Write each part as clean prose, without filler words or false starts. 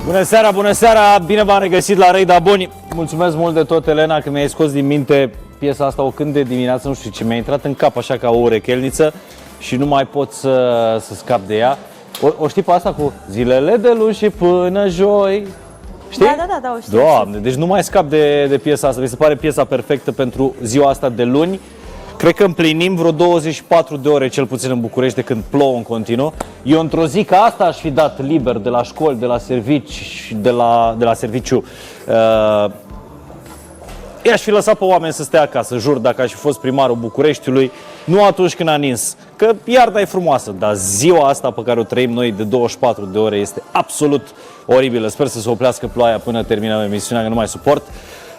Bună seara, bună seara! Bine v-am regăsit la Rei da Boni. Mulțumesc mult de tot, Elena, că mi-ai scos din minte piesa asta o cânt de dimineață, nu știu ce, mi-a intrat în cap așa ca o urechelniță și nu mai pot să scap de ea. O știi pe asta cu zilele de luni și până joi? Știi? Da, o știu. Doamne, deci nu mai scap de piesa asta. Mi se pare piesa perfectă pentru ziua asta de luni. Cred că împlinim vreo 24 de ore, cel puțin în București, de când plouă în continuu. Eu într-o zi ca asta aș fi dat liber de la școli, de la servici și de la serviciu. I-aș fi lăsat pe oameni să stea acasă, jur, dacă aș fi fost primarul Bucureștiului, nu atunci când a nins. Că iarna e frumoasă, dar ziua asta pe care o trăim noi de 24 de ore este absolut oribilă. Sper să se oplească ploaia până terminăm emisiunea, că nu mai suport.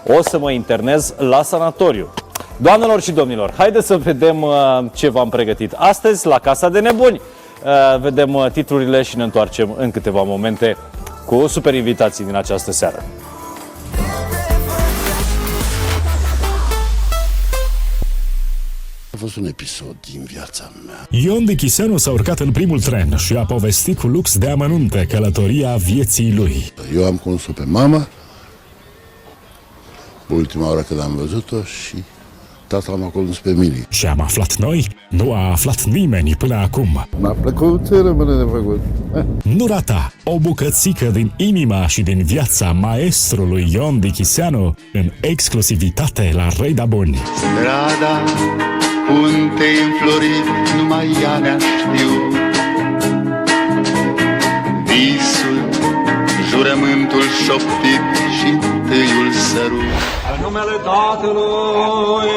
O să mă internez la sanatoriu. Doamnelor și domnilor, haideți să vedem ce v-am pregătit astăzi la Casa de Nebuni. Vedem titlurile și ne întoarcem în câteva momente cu super invitații din această seară. A fost un episod din viața mea. Ion Dichiseanu s-a urcat în primul tren și a povestit cu lux de amănunte călătoria vieții lui. Eu am cunoscut pe mama ultima oară când am văzut-o și tata m-a condus pe mine. Și am aflat noi, nu a aflat nimeni până acum. M-a plăcut, ce rămâne de făcut? Nu rata o bucățică din inima și din viața maestrului Ion Dichiseanu în exclusivitate la Rei da Boni. Strada untei înflorit, numai ea ne-a știut. Visul, jurământul șoptit și întâiul sărut. În numele Tatălui.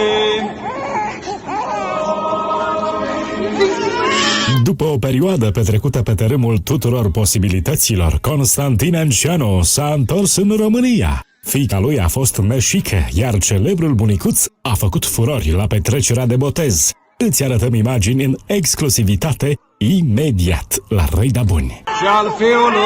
După o perioadă petrecută pe tărâmul tuturor posibilităților, Constantin Enceanu s-a întors în România. Fiica lui a fost meșică, iar celebrul bunicuț a făcut furori la petrecerea de botez. Îți arătăm imagini în exclusivitate imediat la Rei da Boni. Și al fiului.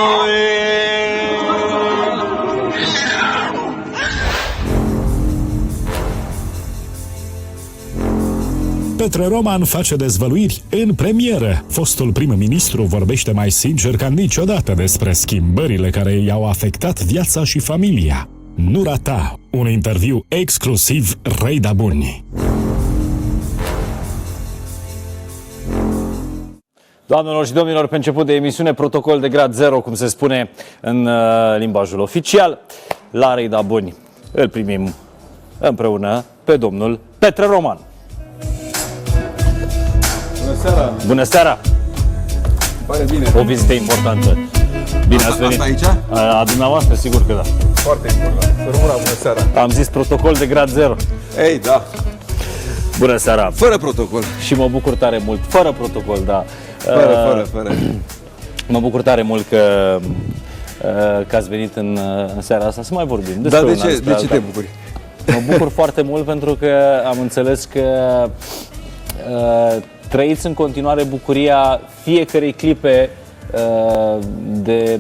Petre Roman face dezvăluiri în premieră. Fostul prim-ministru vorbește mai sincer ca niciodată despre schimbările care i-au afectat viața și familia. Nu rata un interviu exclusiv Rei da Boni. Doamnelor și domnilor, pe început de emisiune, protocol de grad 0, cum se spune în limbajul oficial, la Rei da Boni. Îl primim împreună pe domnul Petre Roman. Bună seara! Bună seara! Pare bine. O vizită importantă. Bine ați venit. Asta aici? A dumneavoastră, sigur că da. Foarte important. Să rămână, bună seara. Am zis protocol de grad 0. Ei, da. Bună seara! Fără protocol. Și mă bucur tare mult, fără protocol, da. Fără. Mă bucur tare mult că ați venit în seara asta să mai vorbim. Dar de ce te bucuri? Mă bucur foarte mult pentru că am înțeles că trăiți în continuare bucuria fiecărei clipe de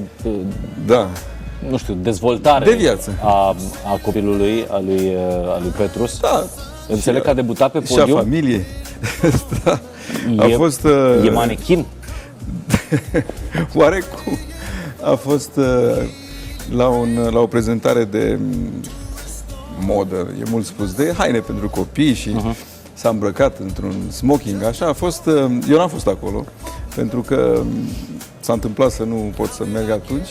nu știu, dezvoltare de viață a copilului, a lui Petrus. Da. Înțeleg că a debutat pe podium. Și a familie. Da. A fost e manechin. Oarecum. A fost la o prezentare de modă, e mult spus, de haine pentru copii și s-a îmbrăcat într-un smoking, așa a fost. Eu n-am fost acolo pentru că s-a întâmplat să nu pot să merg atunci,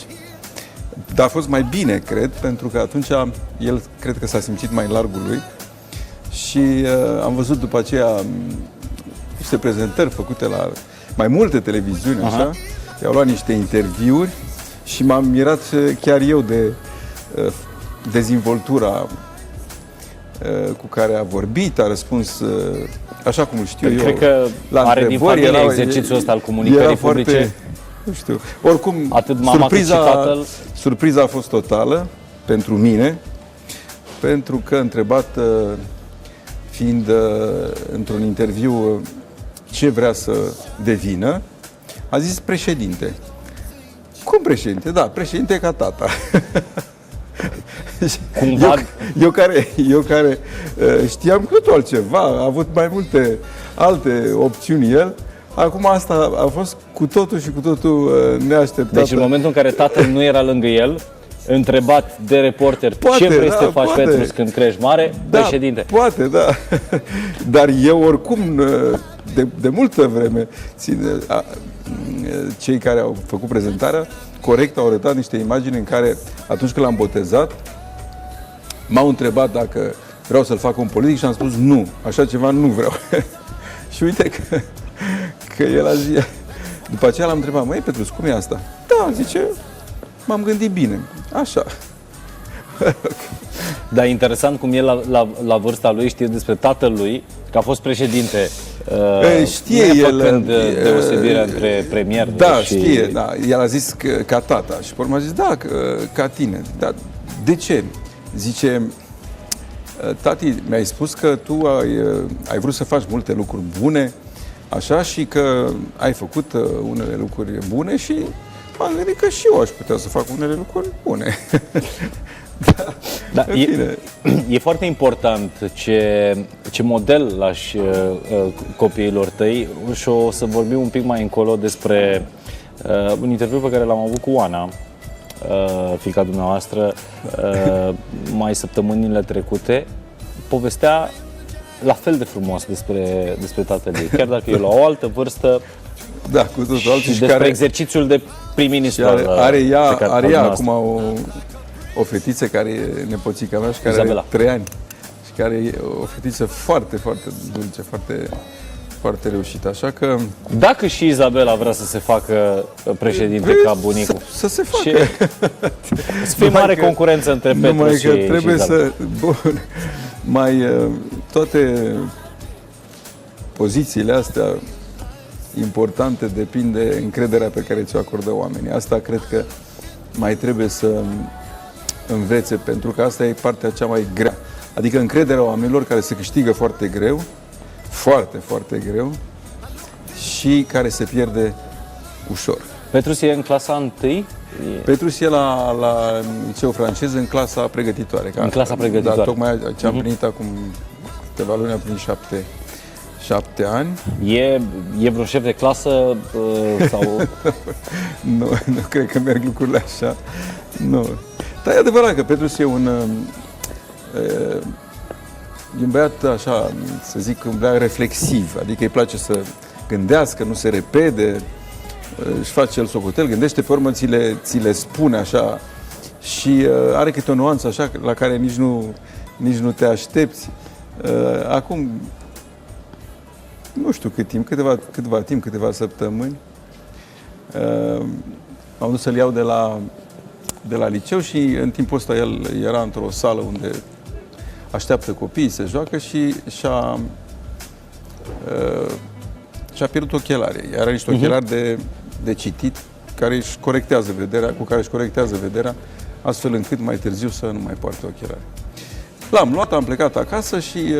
dar a fost mai bine, cred, pentru că atunci el cred că s-a simțit mai largul lui și am văzut după aceea niște prezentări făcute la mai multe televiziuni, așa, i-au luat niște interviuri și m-am mirat chiar eu de dezvoltura cu care a vorbit, a răspuns așa cum îl știu eu. Cred că la are din familie exercițiul ăsta al comunicării publice. Foarte, nu știu. Oricum, atât mama cât și tatăl. Surpriza a fost totală pentru mine, pentru că întrebat fiind într-un interviu ce vrea să devină, a zis președinte. Cum președinte? Da, președinte ca tata. Eu care știam cu totul altceva, a avut mai multe alte opțiuni el, Acum asta a fost cu totul și cu totul neașteptată. Deci în momentul în care tatăl nu era lângă el, întrebat de reporter ce vrei să faci, Petrus, când crești mare, președinte. Poate, da. Dar eu oricum, de multă vreme, cei care au făcut prezentarea, corect au arătat niște imagini în care, atunci când l-am botezat, m-au întrebat dacă vreau să-l fac un politic și am spus nu, așa ceva nu vreau. Și uite că el a zis, după aceea l-am întrebat, măi, Petrus, cum e asta? Da, zice, m-am gândit bine, așa. Dar interesant cum el la vârsta lui știe despre tatăl lui, că a fost președinte. Știe el deosebirea între premier da, și... știe, da. El a zis ca tata și pe urmă a zis, da, ca tine. Dar de ce? Zice, tati, mi-ai spus că tu ai vrut să faci multe lucruri bune, așa, și că ai făcut unele lucruri bune și m-am gândit că și eu aș putea să fac unele lucruri bune. Da, e foarte important ce model lași copiilor tăi și o să vorbim un pic mai încolo despre un interviu pe care l-am avut cu Oana, fiica dumneavoastră, mai săptămânile trecute. Povestea la fel de frumos despre tatăl ei, chiar dacă e la o altă vârstă. Da, cu totul altul. Și despre exercițiul de prim-ministru. Are ea acum o fetiță care e nepoțica mea și care Izabela. are 3 ani și care e o fetiță foarte, foarte dulce, foarte, foarte reușită. Așa că... Dacă și Izabela vrea să se facă președinte ca bunicul. Să se facă. Să fie mare concurență între Petrus și trebuie să... Bun, toate pozițiile astea importante depinde încrederea pe care ți-o acordă oamenii. Asta cred că mai trebuie să învețe, pentru că asta e partea cea mai grea. Adică încrederea oamenilor care se câștigă foarte greu, foarte, foarte greu, și care se pierde ușor. Petrus e în clasa 1? Petrus e la liceu francez în clasa pregătitoare. În clasa pregătitoare. Da, tocmai ce am plinit acum câteva luni, am plinit 7 ani. E vreo șef de clasă sau... Nu cred că merg lucrurile așa. Nu. Dar e adevărat că Petrus e un băiat așa, să zic, un băiat reflexiv. Adică îi place să gândească, nu se repede, își face el socotel, gândește, pe urmă ți le spune așa și are câte o nuanță așa la care nici nu te aștepți. Acum, nu știu cât timp, câteva săptămâni, m-am dus să-l iau de la liceu și în timpul ăsta el era într-o sală unde așteaptă copiii, se joacă și și-a pierdut ochelarii. Are niște ochelari de citit cu care își corectează vederea, astfel încât mai târziu să nu mai poarte ochelari. L-am luat, am plecat acasă și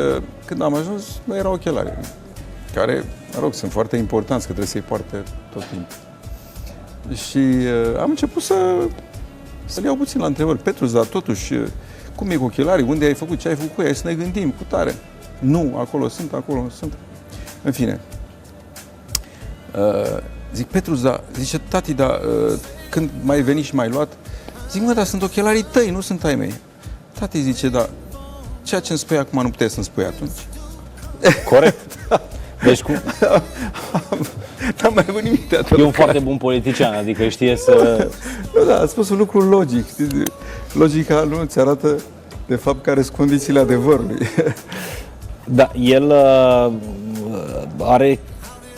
când am ajuns, nu erau ochelari, care, mă rog, sunt foarte importanți, că trebuie să-i poarte tot timpul. Și am început să-l iau puțin la întrebări. Petrus, dar totuși, cum e cu ochelarii? Unde ai făcut? Ce ai făcut cu ei? Să ne gândim cu tare. Nu, acolo sunt. În fine. Zic, Petrus, da, zice, tati, da, când mai veni și m-ai luat, zic, mă, dar sunt ochelarii tăi, nu sunt ai mei. Tati zice, da, ceea ce îmi spui acum nu puteai să-mi spui atunci. Corect. Deci n-am mai avut nimic de atunci. E un foarte bun politician, adică știe să... Nu, da, a spus un lucru logic. Logica nu ți arată, de fapt, care sunt condițiile adevărului. Da, el are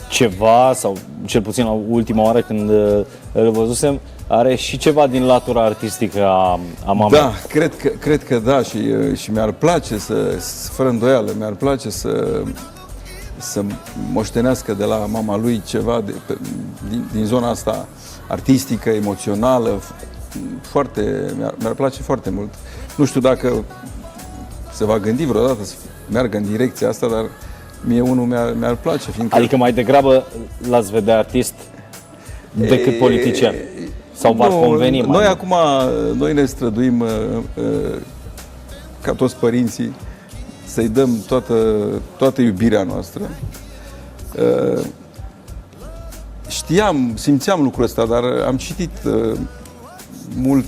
ceva, sau cel puțin la ultima oară când îl văzusem, are și ceva din latura artistică a mamei. Da, cred că da, și mi-ar place fără îndoială, mi-ar place să moștenească de la mama lui ceva din zona asta artistică, emoțională. Mi-ar place foarte mult. Nu știu dacă se va gândi vreodată să meargă în direcția asta, dar mie unul mi-ar place. Fiindcă... Adică mai degrabă l-ați vedea artist decât politician? Sau v-ar conveni mai? Noi acum ne străduim ca toți părinții să-i dăm toată iubirea noastră. simțeam lucrul ăsta, dar am citit mult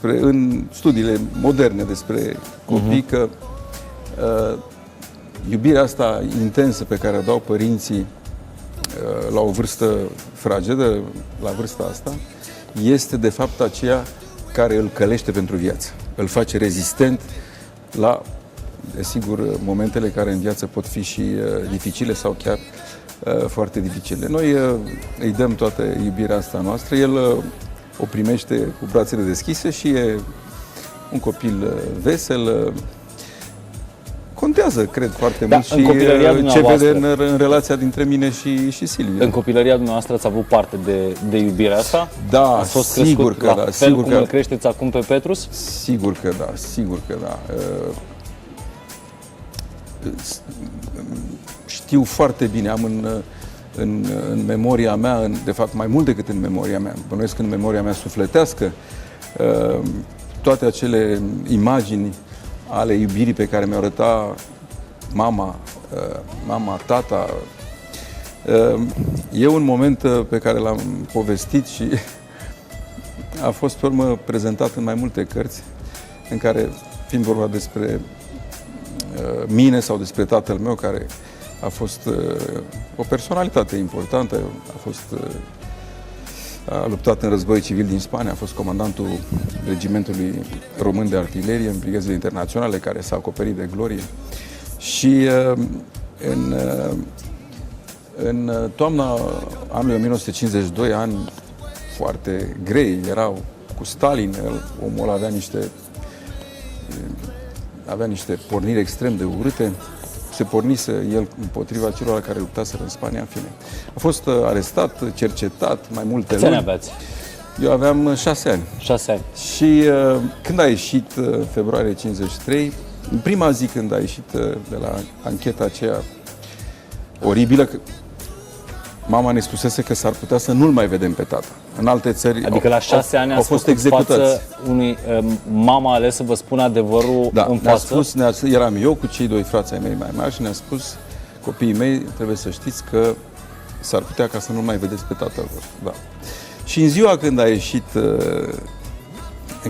în studiile moderne despre copii că iubirea asta intensă pe care o dau părinții la o vârstă fragedă, la vârsta asta, este de fapt aceea care îl călește pentru viață. Îl face rezistent la, desigur, momentele care în viață pot fi și dificile sau chiar foarte dificile. Noi îi dăm toată iubirea asta noastră, el o primește cu brațele deschise și e un copil vesel. Contează, cred, foarte mult și ce vede în relația dintre mine și Silvia. În copilăria dumneavoastră ați avut parte de iubirea asta? Da, ați fost sigur că da. Fel sigur cum că îl creșteți acum pe Petrus? Sigur că da, sigur că da. Știu foarte bine, am în memoria mea, de fapt mai mult decât în memoria mea, bănuiesc în memoria mea sufletească, toate acele imagini ale iubirii pe care mi-au arătat mama, tata. E un moment pe care l-am povestit și a fost pe urmă prezentat în mai multe cărți, în care, fiind vorba despre mine sau despre tatăl meu, care a fost o personalitate importantă, a luptat în război civil din Spania, a fost comandantul regimentului român de artilerie în brigazele internaționale, care s-a acoperit de glorie. Și în toamna anului 1952, ani foarte grei, erau cu Stalin, omul avea niște porniri extrem de urâte, se pornise el împotriva celor care luptaseră în Spania, în fine. A fost arestat, cercetat mai multe luni. Câți ani aveați? Eu aveam 6 ani. 6 ani. Și când a ieșit, în februarie 53, în prima zi când a ieșit de la ancheta aceea oribilă, mama ne spusese că s-ar putea să nu-l mai vedem pe tata. În alte țări adică la 6 ani au fost executați. Mama a ales să vă spună adevărul în față? Eram eu cu cei doi frați ai mei mai mari și ne-a spus: copiii mei, trebuie să știți că s-ar putea ca să nu mai vedeți pe tatăl vostru. Da. Și în ziua când a ieșit,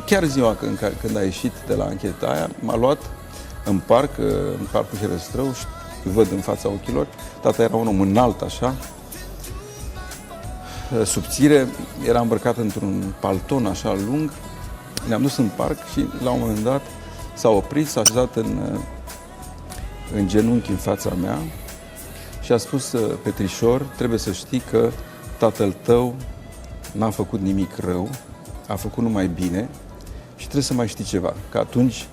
chiar ziua când a ieșit de la ancheta aia, m-a luat în parcul Herăstrău și văd în fața ochilor. Tata era un om înalt așa, subțire, era îmbrăcat într-un palton așa lung. Ne-am dus în parc și la un moment dat s-a oprit, s-a așezat în genunchi în fața mea și a spus: Petrișor, trebuie să știi că tatăl tău n-a făcut nimic rău, a făcut numai bine și trebuie să mai știi ceva, că atunci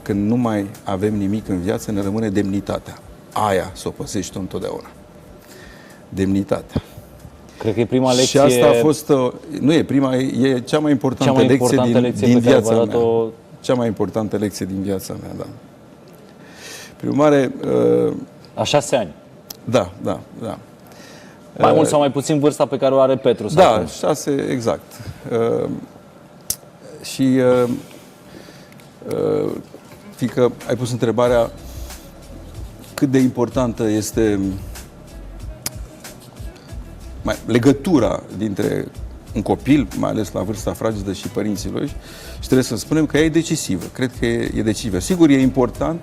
când nu mai avem nimic în viață, ne rămâne demnitatea. Aia să o păsești tu întotdeauna. Demnitatea. Cred că e prima lecție... Și asta a fost, nu e prima, e cea mai importantă lecție din viața mea. Cea mai importantă lecție din viața mea, da. Prin urmare... A 6 ani. Da. Mai mult sau mai puțin vârsta pe care o are Petru. Da, acum. 6, exact. Și fiindcă ai pus întrebarea cât de importantă este legătura dintre un copil, mai ales la vârsta fragedă, și părinții lui, și trebuie să spunem că ea e decisivă. Cred că e decisivă. Sigur, e important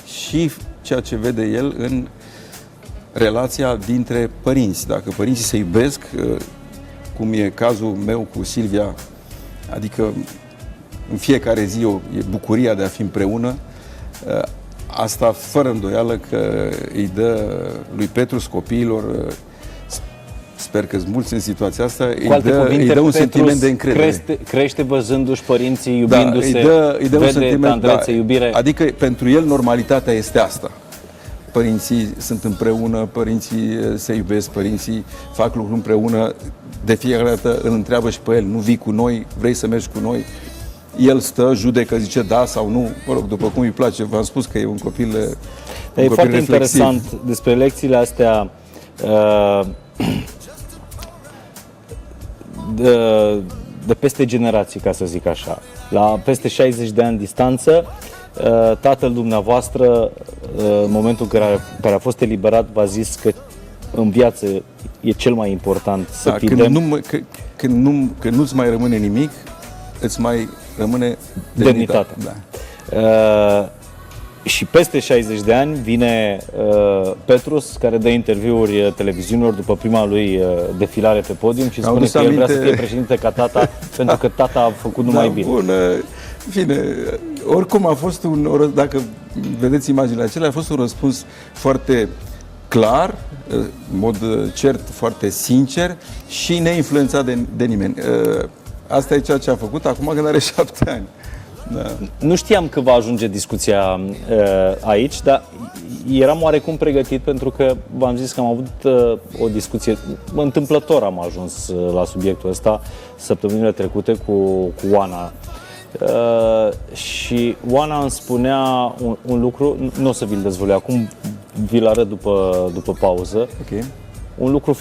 și ceea ce vede el în relația dintre părinți. Dacă părinții se iubesc, cum e cazul meu cu Silvia, adică în fiecare zi e bucuria de a fi împreună, asta fără îndoială că îi dă lui Petrus, copiilor, sper că-s mulți în situația asta, îi dă un sentiment de încredere. Crește văzându-și părinții, iubindu-se, îi dă un sentiment, iubire. Adică pentru el normalitatea este asta. Părinții sunt împreună, părinții se iubesc, părinții fac lucruri împreună. De fiecare dată îl întreabă și pe el: nu vii cu noi, vrei să mergi cu noi? El stă, judecă, zice da sau nu, mă rog, după cum îi place. V-am spus că e un copil e foarte interesant despre lecțiile astea de peste generații, ca să zic așa. La peste 60 de ani distanță, tatăl dumneavoastră, în momentul în care a fost eliberat, v-a zis că în viață e cel mai important să fii când nu-ți mai rămâne nimic, îți mai rămâne demnitatea. Da. Și peste 60 de ani vine Petrus, care dă interviuri televiziunilor după prima lui defilare pe podium și spune că el vrea să fie președinte ca tata pentru că tata a făcut numai bine. Bun, bine, oricum a fost dacă vedeți imaginile acelea, a fost un răspuns foarte clar, în mod cert, foarte sincer și neinfluențat de nimeni. Asta e ceea ce a făcut acum când are 7 ani. Da. Nu știam că va ajunge discuția aici, dar eram oarecum pregătit pentru că v-am zis că am avut o discuție, întâmplător am ajuns la subiectul ăsta săptămânile trecute cu Oana. Și Oana îmi spunea un lucru, nu o să vi-l dezvălui acum, vi-l arăt după pauză. Okay. Un lucru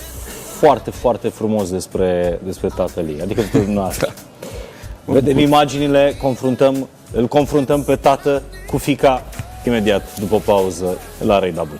foarte, foarte frumos despre tatăl ei, adică despre dumneavoastră. Vedem imaginile, îl confruntăm pe tată cu fiica imediat după pauză la Rei Dabuni.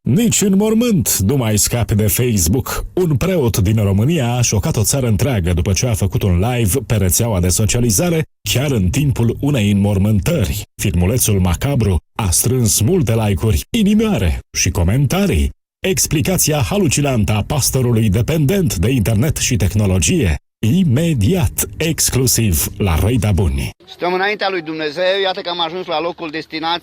Nici în mormânt nu mai scape de Facebook. Un preot din România a șocat o țară întreagă după ce a făcut un live pe rețeaua de socializare chiar în timpul unei înmormântări. Filmulețul macabru a strâns multe like-uri, inimioare și comentarii. Explicația halucinantă a pastorului dependent de internet și tehnologie, imediat, exclusiv la Rei Dabuni. Stăm înaintea lui Dumnezeu, iată că am ajuns la locul destinat.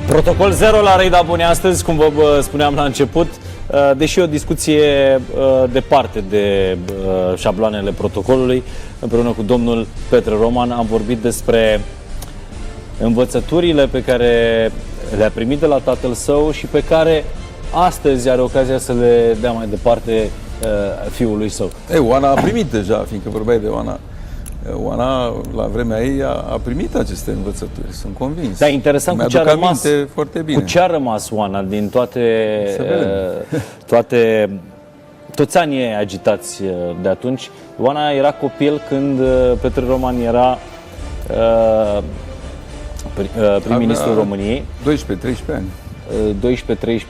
Protocol 0 la Rei Dabuni astăzi, cum vă spuneam la început, deși o discuție departe de șabloanele protocolului, împreună cu domnul Petre Roman am vorbit despre învățăturile pe care le-a primit de la tatăl său și pe care astăzi are ocazia să le dea mai departe fiului său. Oana a primit deja, fiindcă vorbeai de Oana. Oana, la vremea ei, a primit aceste învățături, sunt convins. Da, interesant cu ce a rămas, foarte bine. Cu ce a rămas Oana din toți anii ei agitați de atunci. Oana era copil când Petre Roman era prim-ministrul României. 12-13 ani.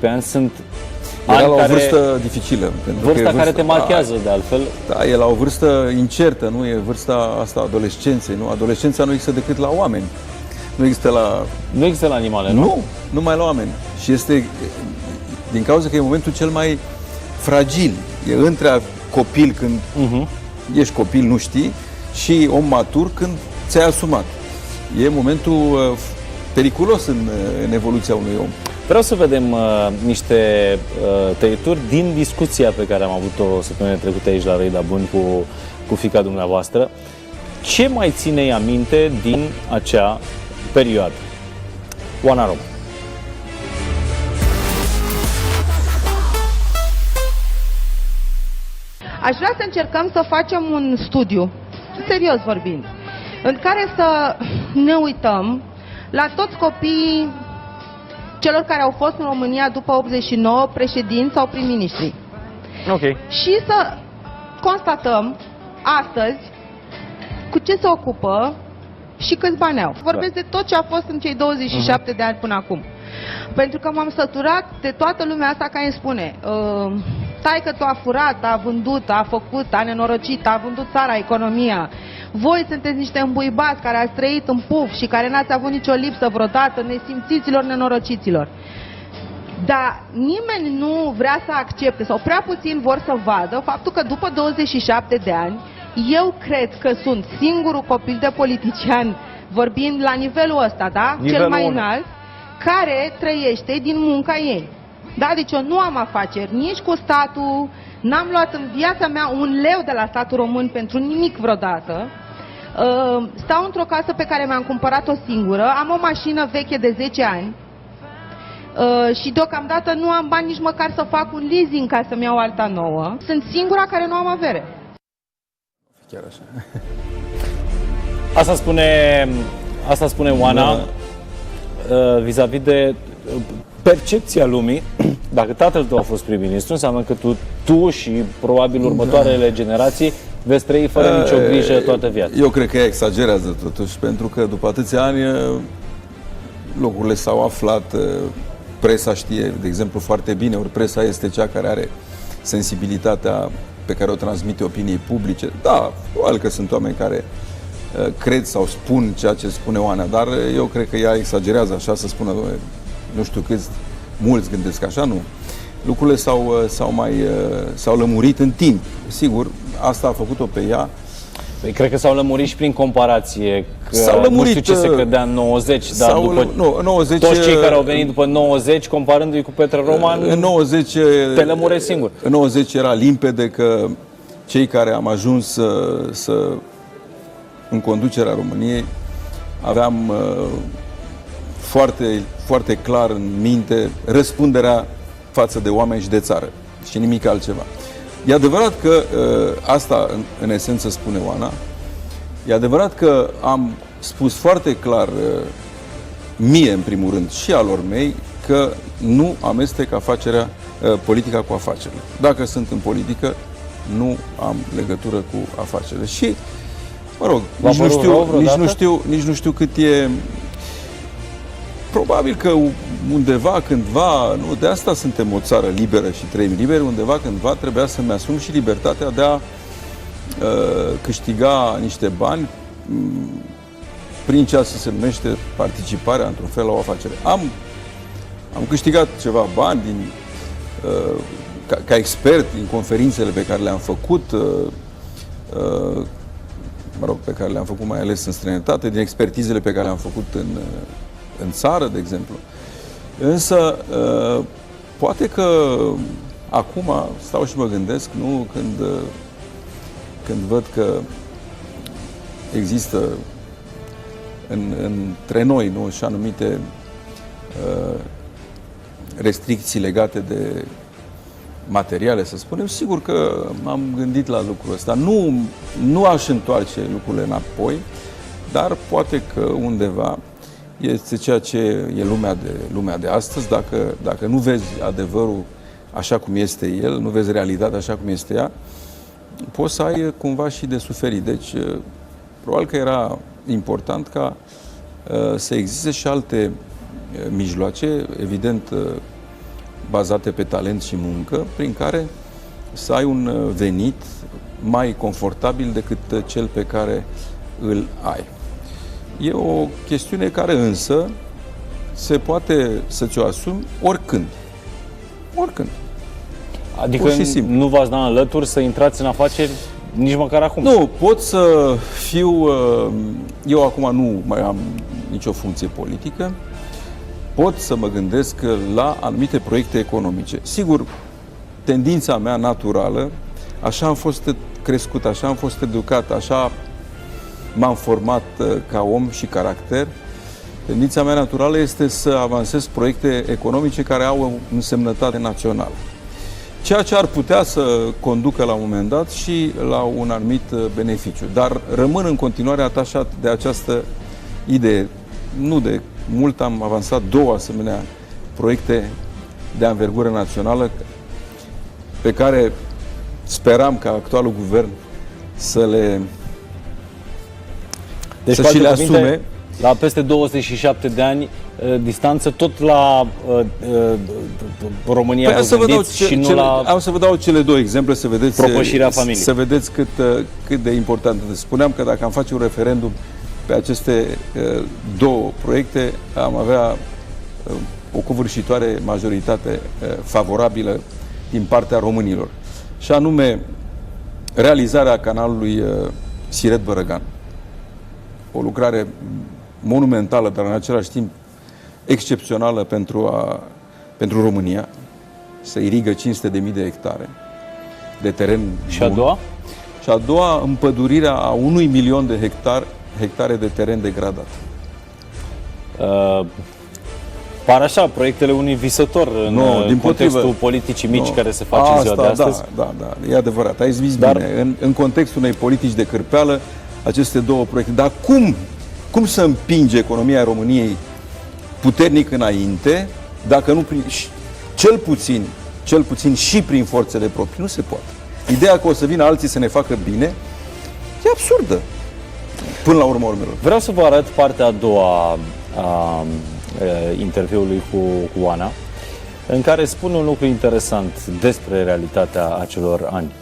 12-13 ani sunt era la o vârstă dificilă. Vârsta care te marchează, de altfel. Da, e la o vârstă incertă, nu e vârsta asta adolescenței. Nu? Adolescența nu există decât la oameni. Nu există la animale, nu? Nu, numai la oameni. Și este din cauza că e momentul cel mai fragil. E între copil când ești copil, nu știi, și om matur când ți-ai asumat. E momentul periculos în evoluția unui om. Vreau să vedem niște tăieturi din discuția pe care am avut-o săptămâna trecută aici la Rei Dabuni cu fiica dumneavoastră. Ce mai țineți aminte din acea perioadă? Oana Roman. Aș vrea să încercăm să facem un studiu, serios vorbind, în care să ne uităm la toți copiii celor care au fost în România după 89 președinți sau prim-ministri. Okay. Și să constatăm astăzi cu ce se ocupă și câți bani au. Vorbesc de tot ce a fost în cei 27 de ani până acum. Pentru că m-am săturat de toată lumea asta care îmi spune taică-tu a furat, a vândut, a făcut, a nenorocit, a vândut țara, economia. Voi sunteți niște îmbuibați care ați trăit în puf și care n-ați avut nicio lipsă vreodată, nesimțiților, nenorociților. Dar nimeni nu vrea să accepte sau prea puțin vor să vadă faptul că după 27 de ani eu cred că sunt singurul copil de politician, vorbind la nivelul ăsta, da? Cel mai înalt, care trăiește din munca ei. Da? Deci eu nu am afaceri nici cu statul, n-am luat în viața mea un leu de la statul român pentru nimic vreodată. Stau într-o casă pe care mi-am cumpărat-o singură, am o mașină veche de 10 ani și deocamdată nu am bani nici măcar să fac un leasing ca să-mi iau alta nouă. Sunt singura care nu am avere. Chiar așa. Asta spune Oana. vis-a-vis de percepția lumii. Dacă tatăl tău a fost prim-ministru, înseamnă că tu și probabil următoarele generații veți trăi fără nicio grijă toată viața. Eu cred că ea exagerează totuși, pentru că după atâția ani lucrurile s-au aflat, presa știe, de exemplu, foarte bine, ori presa este cea care are sensibilitatea pe care o transmite opiniei publice. Da, probabil că sunt oameni care cred sau spun ceea ce spune Oana, dar eu cred că ea exagerează așa să spună, nu știu câți, mulți gândesc așa, nu. Lucrurile s-au lămurit în timp. Sigur, asta a făcut-o pe ea. Păi, cred că s-au lămurit și prin comparație. Că S-au lămurit, nu știu ce se credea în 90, dar după 90, toți cei care au venit după 90, comparându-i cu Petre Roman, în 90, te lămurești singur. În 90 era limpede că cei care am ajuns în conducerea României aveam foarte, foarte clar în minte răspunderea față de oameni și de țară și nimic altceva. E adevărat că asta în esență spune Oana. E adevărat că am spus foarte clar mie în primul rând și alor mei că nu amestec politica cu afacerile. Dacă sunt în politică, nu am legătură cu afacerile. Și, mă rog, nici nu știu cât e. Probabil că undeva, cândva, nu, de asta suntem o țară liberă și trăim liberi, undeva, cândva trebuia să-mi asum și libertatea de a câștiga niște bani prin ceea ce se numește participarea într-un fel la o afacere. Am câștigat ceva bani ca expert din conferințele pe care le-am făcut, mă rog, pe care le-am făcut mai ales în străinătate, din expertizele pe care le-am făcut în țară, de exemplu. Însă, poate că acum stau și mă gândesc, nu, când văd că există între noi, nu, și anumite restricții legate de materiale, să spunem, sigur că m-am gândit la lucrul ăsta. Nu aș întoarce lucrurile înapoi, dar poate că undeva este ceea ce e lumea de astăzi. Dacă nu vezi adevărul așa cum este el, nu vezi realitatea așa cum este ea, poți să ai cumva și de suferit. Deci, probabil că era important ca să existe și alte mijloace, evident bazate pe talent și muncă, prin care să ai un venit mai confortabil decât cel pe care îl ai. E o chestiune care însă se poate să ți-o asumi oricând. Oricând. Adică nu v-ați dat alături să intrați în afaceri nici măcar acum? Nu, pot să fiu... Eu acum nu mai am nicio funcție politică. Pot să mă gândesc la anumite proiecte economice. Sigur, tendința mea naturală, așa am fost crescut, așa am fost educat, așa m-am format ca om și caracter. Tendința mea naturală este să avansez proiecte economice care au o însemnătate națională. Ceea ce ar putea să conducă la un moment dat și la un anumit beneficiu. Dar rămân în continuare atașat de această idee. Nu de mult am avansat 2 asemenea proiecte de anvergură națională pe care speram ca actualul guvern să le și le asume. La peste 27 de ani distanță, tot la România vă gândiți și nu la... Am să vă dau cele 2 exemple să vedeți propășirea familiei. Să vedeți cât de important. Spuneam că dacă am face un referendum pe aceste 2 proiecte, am avea o covârșitoare majoritate favorabilă din partea românilor. Și anume realizarea canalului Siret-Bărăgan. O lucrare monumentală, dar în același timp excepțională pentru România. Se irigă 500.000 de hectare de teren bun. Și a doua? Și a doua, împădurirea a 1 milion de hectare de teren degradat. Par așa proiectele unui visător în contextul politicii mici care se face în ziua de astăzi. Da, e adevărat, ai zis bine. În contextul unei politici de cârpeală, aceste 2 proiecte. Dar cum să împinge economia României puternic înainte, dacă nu prin, cel puțin și prin forțele proprii, nu se poate. Ideea că o să vină alții să ne facă bine e absurdă, până la urmă urmelor. Vreau să vă arăt partea a doua a interviului cu Oana, în care spune un lucru interesant despre realitatea acelor ani.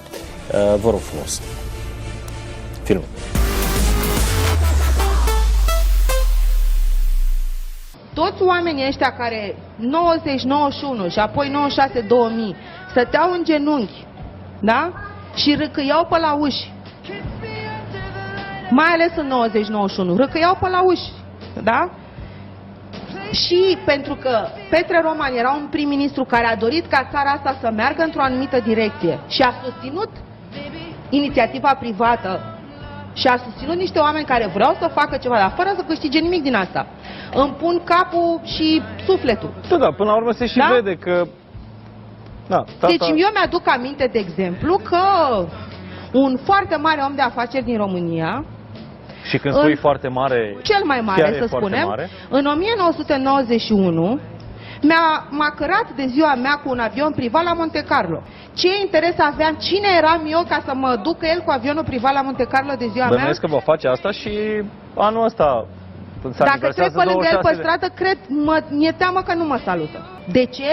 Vă rog frumos. Filmul. Toți oamenii ăștia care 90-91 și apoi 96-2000 stăteau în genunchi, da? Și râcâiau pe la uși. Mai ales în 90-91, râcâiau pe la uși, da? Și pentru că Petre Roman era un prim-ministru care a dorit ca țara asta să meargă într-o anumită direcție și a susținut inițiativa privată și a susținut niște oameni care vreau să facă ceva, dar fără să câștige nimic din asta. Îmi pun capul și sufletul. Da, până la urmă se și vede că... Da, tata... Deci eu mi-aduc aminte, de exemplu, că un foarte mare om de afaceri din România, Și când spui foarte mare... cel mai mare, să spunem, mare. în 1991 m-a cărat de ziua mea cu un avion privat la Monte Carlo. Ce interes aveam? Cine eram eu ca să mă ducă el cu avionul privat la Monte Carlo de ziua mea? Bănuiesc că va face asta și anul ăsta. Dacă trec pe lângă el pe stradă, cred, mi-e teamă că nu mă salută. De ce?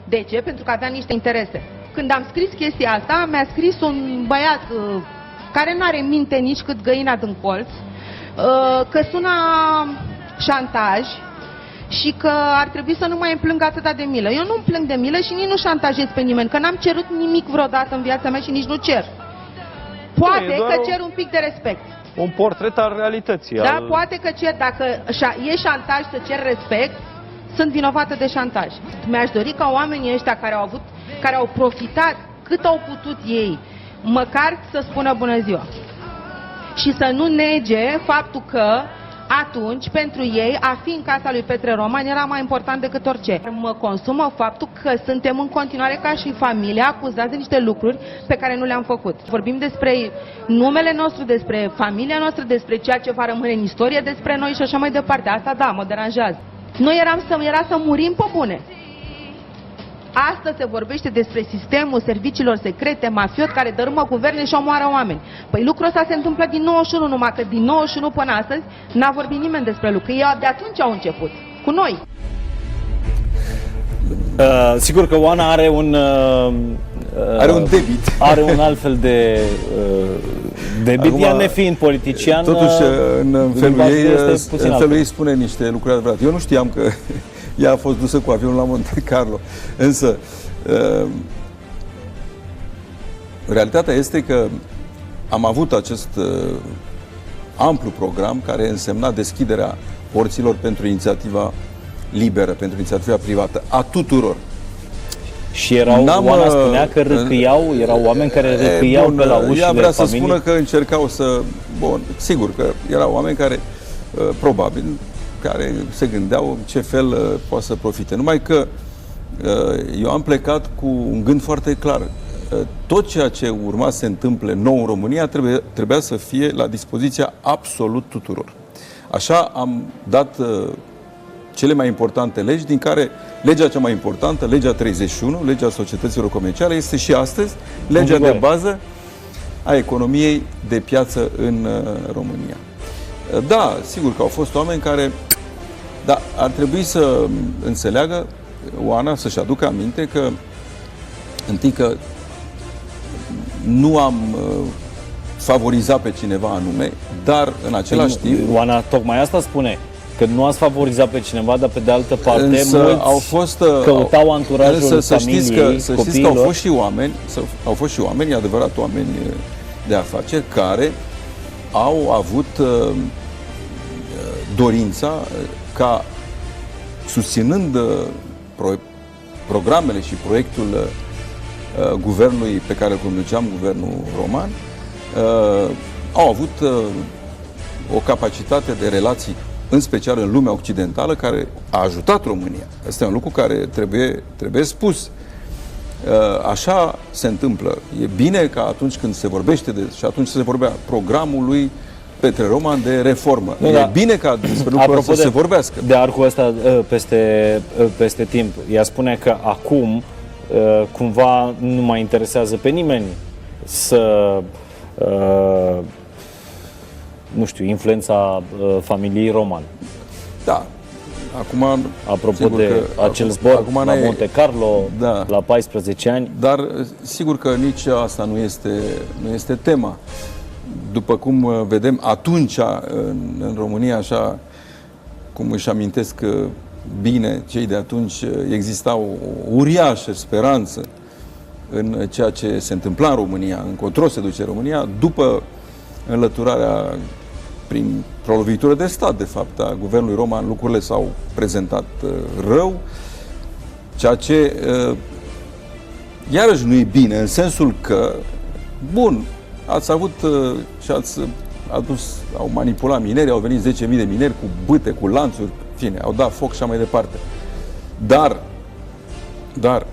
De ce? Pentru că avea niște interese. Când am scris chestia asta, mi-a scris un băiat care nu are minte nici cât găina din colț, că sună șantaj și că ar trebui să nu mai îmi plâng atâta de milă. Eu nu-mi plâng de milă și nici nu șantajez pe nimeni, că n-am cerut nimic vreodată în viața mea și nici nu cer. Poate că cer un pic de respect. Un portret al realității. Da, poate că cer, dacă e șantaj să cer respect, sunt vinovată de șantaj. Mi-aș dori ca oamenii ăștia care au profitat cât au putut ei, măcar să spună bună ziua. Și să nu nege faptul că atunci, pentru ei, a fi în casa lui Petre Roman era mai important decât orice. Mă consumă faptul că suntem în continuare ca și familie acuzați de niște lucruri pe care nu le-am făcut. Vorbim despre numele nostru, despre familia noastră, despre ceea ce va rămâne în istorie, despre noi și așa mai departe. Asta, da, mă deranjează. Noi era să murim pe bune. Astăzi se vorbește despre sistemul serviciilor secrete, mafiot, care dărâmă guverne și omoară oameni. Păi lucrul ăsta se întâmplă din 91, numai că din 91 până astăzi n-a vorbit nimeni despre lucru. Ei de atunci au început, cu noi. Sigur că Oana are un... are un debit. Are un alt fel de debit, ea nefiind politician. Totuși, în felul ei spune niște lucruri adevărate. Eu nu știam că ea a fost dusă cu avionul la Monte Carlo. Însă, realitatea este că am avut acest amplu program care însemna deschiderea porților pentru inițiativa liberă, pentru inițiativa privată, a tuturor. Și Oana spunea că râcâiau, erau oameni care râcâiau pe la ușile ea vrea să familiei. spună că încercau să... Bun, sigur că erau oameni care, probabil, care se gândeau ce fel poate să profite. Numai că eu am plecat cu un gând foarte clar. Tot ceea ce urma să se întâmple nou în România trebuia să fie la dispoziția absolut tuturor. Așa am dat cele mai importante legi, din care legea cea mai importantă, legea 31, legea societăților comerciale, este și astăzi legea de bază a economiei de piață în România. Da, sigur că au fost oameni care, da, ar trebui să înțeleagă, Oana, să-și aducă aminte că, întâi că nu am favorizat pe cineva anume, dar în același timp... Oana tocmai asta spune, că nu ați favorizat pe cineva, dar pe de altă parte mulți căutau anturajul familiei, să știți că au fost și oameni, e adevărat, oameni de afaceri care au avut dorința ca, susținând programele și proiectul guvernului pe care îl conduceam, guvernul Roman, au avut o capacitate de relații, în special în lumea occidentală, care a ajutat România. Asta e un lucru care trebuie spus. Așa se întâmplă. E bine că atunci când se vorbește și atunci se vorbea programul lui Petre Roman de reformă. Nu, E da. bine ca despre lucrul ăsta să se vorbească. de arcul ăsta peste timp, ea spune că acum cumva nu mai interesează pe nimeni să nu știu, influența familiei Roman. Da. Acum, Apropo sigur de că acel zbor acum la n-ai- Monte Carlo, Da. la 14 ani. Dar sigur că nici asta nu este tema. După cum vedem atunci în România, așa cum își amintesc bine cei de atunci, exista o uriașă speranță în ceea ce se întâmpla în România, încotro se duce România, după înlăturarea prin lovitură de stat, de fapt, a guvernului Roman, lucrurile s-au prezentat rău, ceea ce iarăși nu e bine, în sensul că, bun, ați avut și ați adus, au manipulat mineri, au venit 10.000 de mineri cu bâte, cu lanțuri, fine, au dat foc și așa mai departe. Dar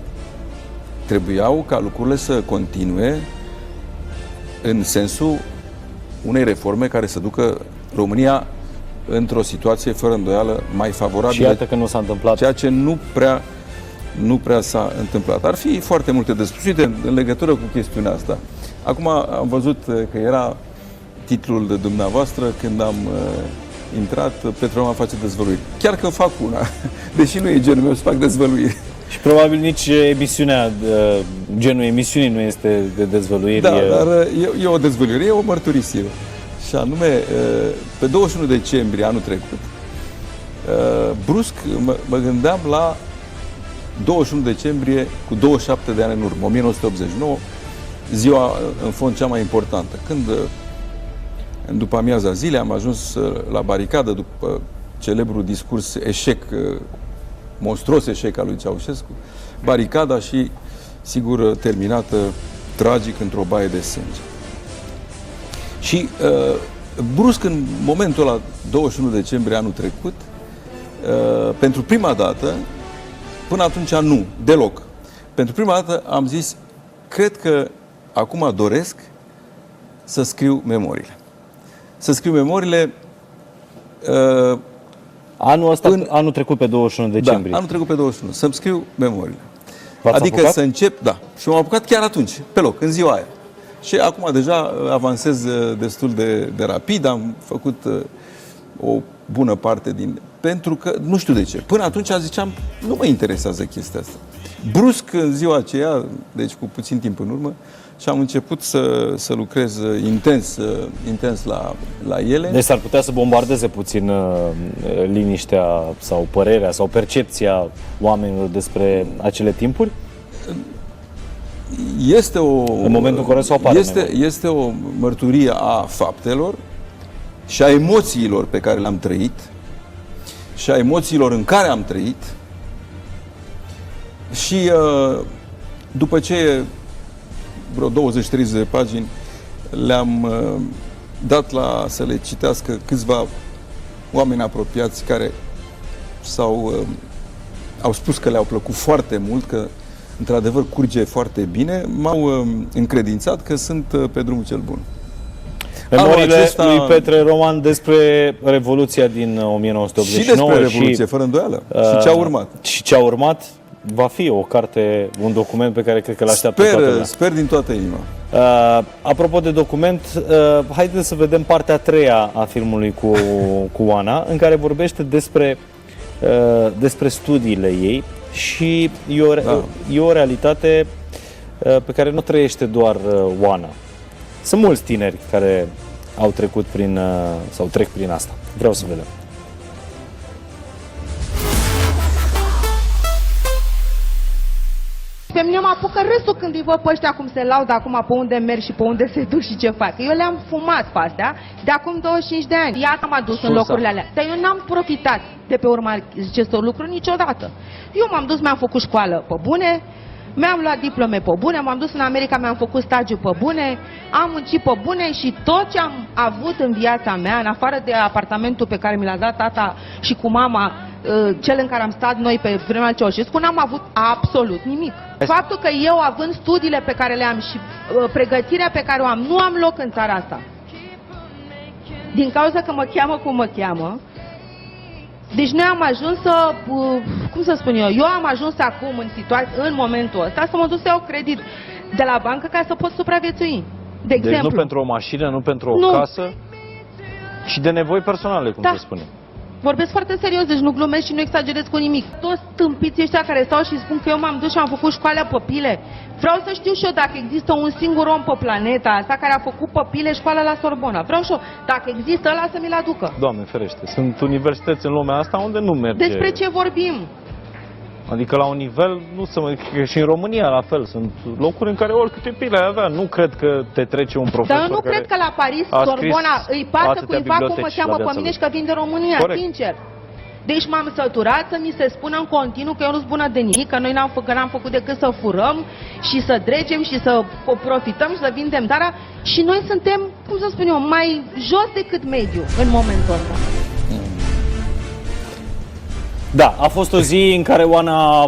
trebuiau ca lucrurile să continue în sensul unei reforme care să ducă România într-o situație fără îndoială mai favorabilă. Și iată că nu s-a întâmplat. Ceea ce nu prea s-a întâmplat. Ar fi foarte multe de spus. Uite, în legătură cu chestiunea asta. Acum am văzut că era titlul de dumneavoastră când am intrat, Petre Roman face dezvăluiri. Chiar că fac una, deși nu e genul meu să fac dezvăluiri. Și probabil nici emisiunea, genul emisiunii nu este de dezvăluiri. Da, dar e o dezvăluire, e o mărturisire. Și anume, pe 21 decembrie anul trecut, brusc mă gândeam la 21 decembrie cu 27 de ani în urmă, 1989, ziua în fond cea mai importantă. Când în după amiaza zilei am ajuns la baricadă după celebrul discurs eșec, monstruos eșec al lui Ceaușescu, baricada și, sigur, terminată tragic într-o baie de sânge. Și brusc, în momentul ăla, 21 decembrie anul trecut, pentru prima dată, până atunci nu, deloc, pentru prima dată am zis, cred că acum doresc să scriu memoriile. Să scriu memoriile Anul trecut pe 21 decembrie. Da, anul trecut pe 21. Să-mi scriu memoriile. V-ați Adică apucat? să încep, da. Și m-am apucat chiar atunci, pe loc, în ziua aia. Și acum deja avansez destul de rapid, am făcut o bună parte din... Pentru că, nu știu de ce, până atunci ziceam, nu mă interesează chestia asta. Brusc, în ziua aceea, deci cu puțin timp în urmă, și am început să lucrez intens la ele. Deci s-ar putea să bombardeze puțin liniștea sau părerea sau percepția oamenilor despre acele timpuri? Este în momentul în care s-o apare este o mărturie a faptelor și a emoțiilor pe care le-am trăit și a emoțiilor în care am trăit și după ce vreo 20-30 de pagini le-am dat să le citească câțiva oameni apropiați care au spus că le-au plăcut foarte mult, că într-adevăr curge foarte bine, m-au încredințat că sunt pe drumul cel bun. Memoriile lui Petre Roman despre Revoluția din 1989 și despre Revoluție, fără îndoială. Și ce a urmat. Și ce a urmat va fi o carte, un document pe care cred că l-așteaptă toată lumea. Sper din toată inima. Apropo de document, haideți să vedem partea a treia a filmului cu Oana, în care vorbește despre studiile ei și e o realitate pe care nu trăiește doar Oana. Sunt mulți tineri care au trecut sau trec prin asta. Vreau să vedem. Pe mine mă apucă râsul când îi văd pe ăștia cum se laudă acum pe unde merg și pe unde se duc și ce fac. Eu le-am fumat pe astea de acum 25 de ani. Iată m-a dus în locurile alea. Dar eu n-am profitat de pe urma acestor lucruri niciodată. Eu m-am dus, mi-am făcut școală pe bune, mi-am luat diplome pe bune, m-am dus în America, mi-am făcut stagiu pe bune, am muncit pe bune și tot ce am avut în viața mea, în afară de apartamentul pe care mi l-a dat tata și cu mama, cel în care am stat noi pe vremea Ceaușescu, n-am avut absolut nimic. Faptul că eu, având studiile pe care le am și pregătirea pe care o am, nu am loc în țara asta. din cauza că mă cheamă cum mă cheamă. Deci noi am ajuns să, cum să spun eu am ajuns acum în momentul ăsta să mă duc să iau credit de la bancă ca să pot supraviețui. De exemplu. Deci nu pentru o mașină, nu pentru o casă, și de nevoi personale, cum se spune. Vorbesc foarte serios, deci nu glumesc și nu exagerez cu nimic. Toți tâmpiții ăștia care stau și spun că eu m-am dus și am făcut școala păpile. Vreau să știu și eu dacă există un singur om pe planeta asta care a făcut păpile școala la Sorbona. Vreau și eu, dacă există ăla să mi-l aducă. Doamne ferește, sunt universități în lumea asta unde nu merge. Despre ce vorbim? Adică la un nivel, nu să mă, că și în România la fel, sunt locuri în care oricâte pile ai avea. Nu cred că te trece un profesor. Dar eu nu cred că la Paris, Sorbona îi pasă cuiva cum mă cheamă pe mine și că vin de România, sincer. Deci m-am săturat să mi se spună în continuu că eu nu-s bună de nimic, că noi n-am făcut decât să furăm și să dregem și să profităm și să vindem dara și noi suntem, cum să spun eu, mai jos decât mediu în momentul ăsta. Da, a fost o zi în care Oana a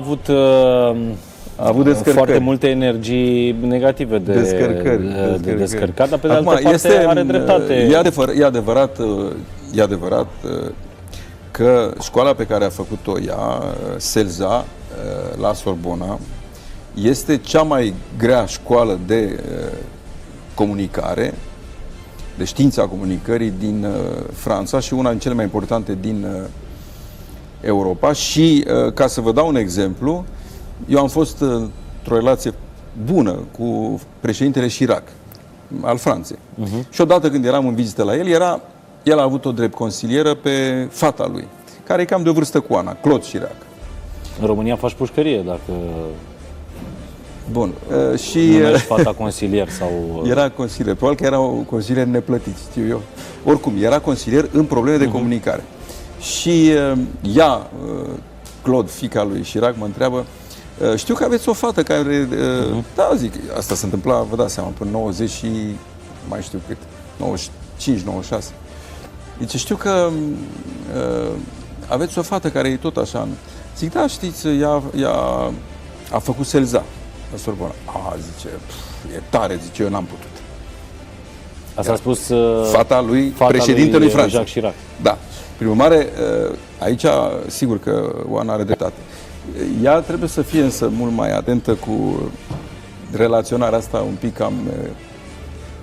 avut foarte multe energii negative de descărcat, dar pe de altă parte are dreptate. E adevărat că școala pe care a făcut-o ea, CELSA, la Sorbona, este cea mai grea școală de comunicare, de știința comunicării din Franța și una din cele mai importante din Europa. Și ca să vă dau un exemplu, eu am fost într-o relație bună cu președintele Chirac al Franței. Și odată când eram în vizită la el a avut o drept consilieră pe fata lui, care e cam de o vârstă cu Ana, Claude Chirac. În România faci pușcărie dacă Bun. Și numești fata consilier sau... Era consilier, probabil că era un consilier neplătit, știu eu. Oricum, era consilier în probleme de comunicare. Și ea, Claude, fiica lui Chirac, mă întreabă: știu că aveți o fată care... Da, zic, asta se întâmpla, vă dați seama, până 90 și mai știu cât, 95-96. Zice, știu că aveți o fată care e tot așa. Zic, da, știți, ea a făcut CELSA la Sorbona. Zice, e tare, zice, eu n-am putut. Asta a spus fata lui președintelui Franței. Jacques Chirac. Da. Prin urmare, aici, sigur că Oana are dreptate. Ea trebuie să fie însă mult mai atentă cu relaționarea asta un pic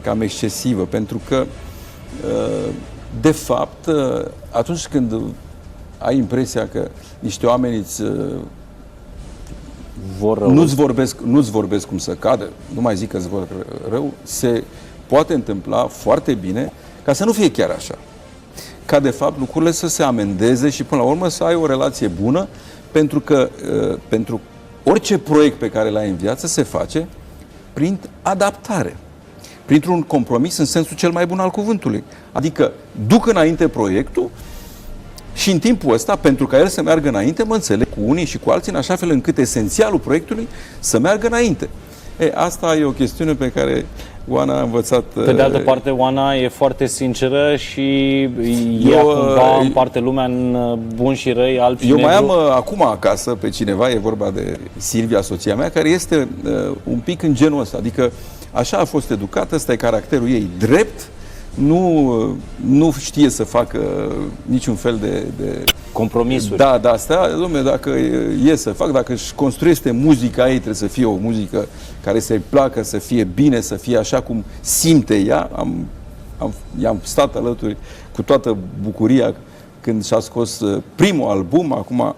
cam excesivă, pentru că de fapt, atunci când ai impresia că niște oameni nu-ți vorbesc cum să cadă, nu mai zic că îți vor rău, se poate întâmpla foarte bine ca să nu fie chiar așa. Ca de fapt lucrurile să se amendeze și până la urmă să ai o relație bună, pentru că pentru orice proiect pe care l-ai în viață se face prin adaptare, printr-un compromis în sensul cel mai bun al cuvântului. Adică duc înainte proiectul și în timpul ăsta, pentru ca el să meargă înainte, mă înțeleg cu unii și cu alții în așa fel încât esențialul proiectului să meargă înainte. Asta e o chestiune pe care Oana a învățat. Pe de altă parte, Oana e foarte sinceră și ea cumva împarte lumea în bun și răi, alb și negru. Eu mai am acum acasă pe cineva, e vorba de Silvia, soția mea, care este un pic în genul ăsta. Adică așa a fost educată, ăsta e caracterul ei, drept, nu știe să facă niciun fel de compromisuri. Da, asta, dom'le, dacă e să fac, dacă își construiește muzica ei, trebuie să fie o muzică care să-i placă, să fie bine, să fie așa cum simte ea. I-am stat alături cu toată bucuria când și-a scos primul album, acum,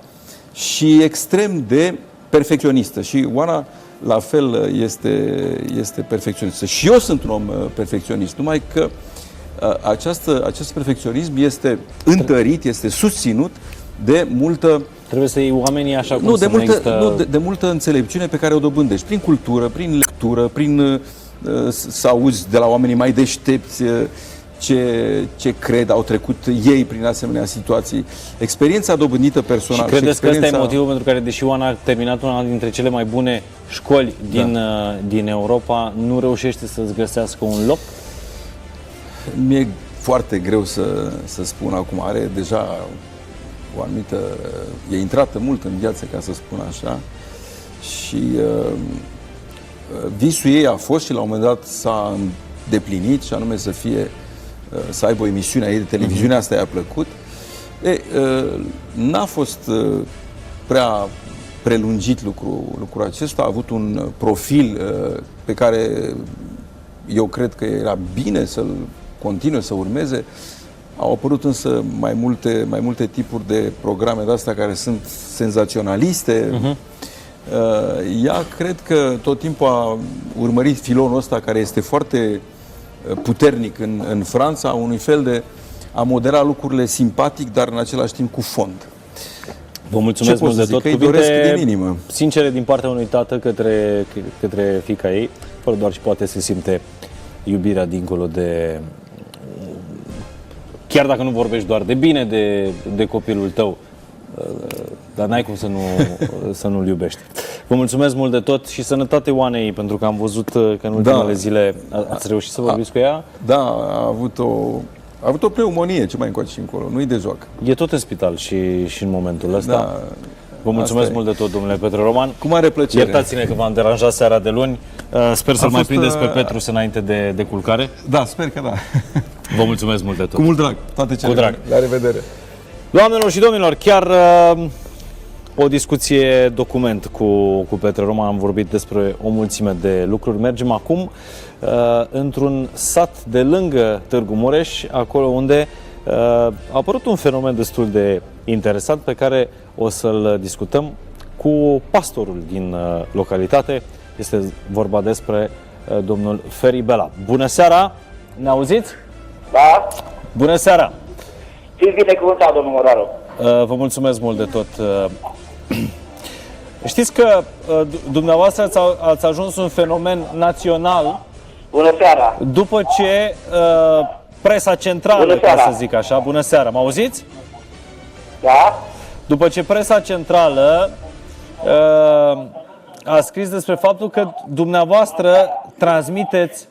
și extrem de perfecționistă. Și Oana, la fel, este perfecționistă. Și eu sunt un om perfecționist, numai că acest perfecționism este întărit, este susținut de multă... Trebuie să iei oamenii așa cum de multă înțelepciune pe care o dobândești. Prin cultură, prin lectură, prin să auzi de la oamenii mai deștepți ce cred, au trecut ei prin asemenea situații. Experiența dobândită personal. Și credeți că ăsta e motivul pentru care, deși Oana a terminat una dintre cele mai bune școli din Europa, nu reușește să-ți găsească un loc? Mi-e foarte greu să spun acum. Are deja o anumită... E intrată mult în viață, ca să spun așa. Și visul ei a fost și la un moment dat s-a îndeplinit, și anume să fie să aibă o emisiune ei de televiziune, asta i-a plăcut. N-a fost prea prelungit lucrul acesta, a avut un profil pe care eu cred că era bine să-l continue, să urmeze. Au apărut însă mai multe tipuri de programe de astea care sunt senzaționaliste. Ea cred că tot timpul a urmărit filonul ăsta care este foarte puternic în Franța, unui fel de a modera lucrurile simpatic, dar în același timp cu fond. Vă mulțumesc mult de tot. Îi doresc din inimă. Sincere din partea unui tată către fiica ei, fără doar și poate se simte iubirea dincolo de... Chiar dacă nu vorbești doar de bine de copilul tău, dar n-ai cum să nu-l iubești. Vă mulțumesc mult de tot și sănătate Oanei, pentru că am văzut că în ultimele zile ați reușit să vorbiți cu ea. Da, a avut o pneumonie, ce mai încoace și încolo, nu-i de joacă. E tot în spital și în momentul ăsta. Da, vă mulțumesc mult de tot, domnule Petru Roman. Cu mare plăcere. Iertați-ne că v-am deranjat seara de luni. Sper să-l mai prindeți pe Petru înainte de culcare. Da, sper că da. Vă mulțumesc mult de tot. Cu mult drag. Toate cele bune. La revedere. Doamnelor și domnilor, chiar o discuție document cu Petru Roman. Am vorbit despre o mulțime de lucruri. Mergem acum într-un sat de lângă Târgu Mureș, acolo unde a apărut un fenomen destul de interesant pe care o să-l discutăm cu pastorul din localitate. Este vorba despre domnul Feri Bela. Bună seara! Ne auziți? Da? Bună seara! Fiți binecuvântat, domnul Moraru. Vă mulțumesc mult de tot. Știți că dumneavoastră ați ajuns un fenomen național. Bună seara! După ce presa centrală, ca să zic așa, bună seara, mă auziți? Da? După ce presa centrală a scris despre faptul că dumneavoastră transmiteți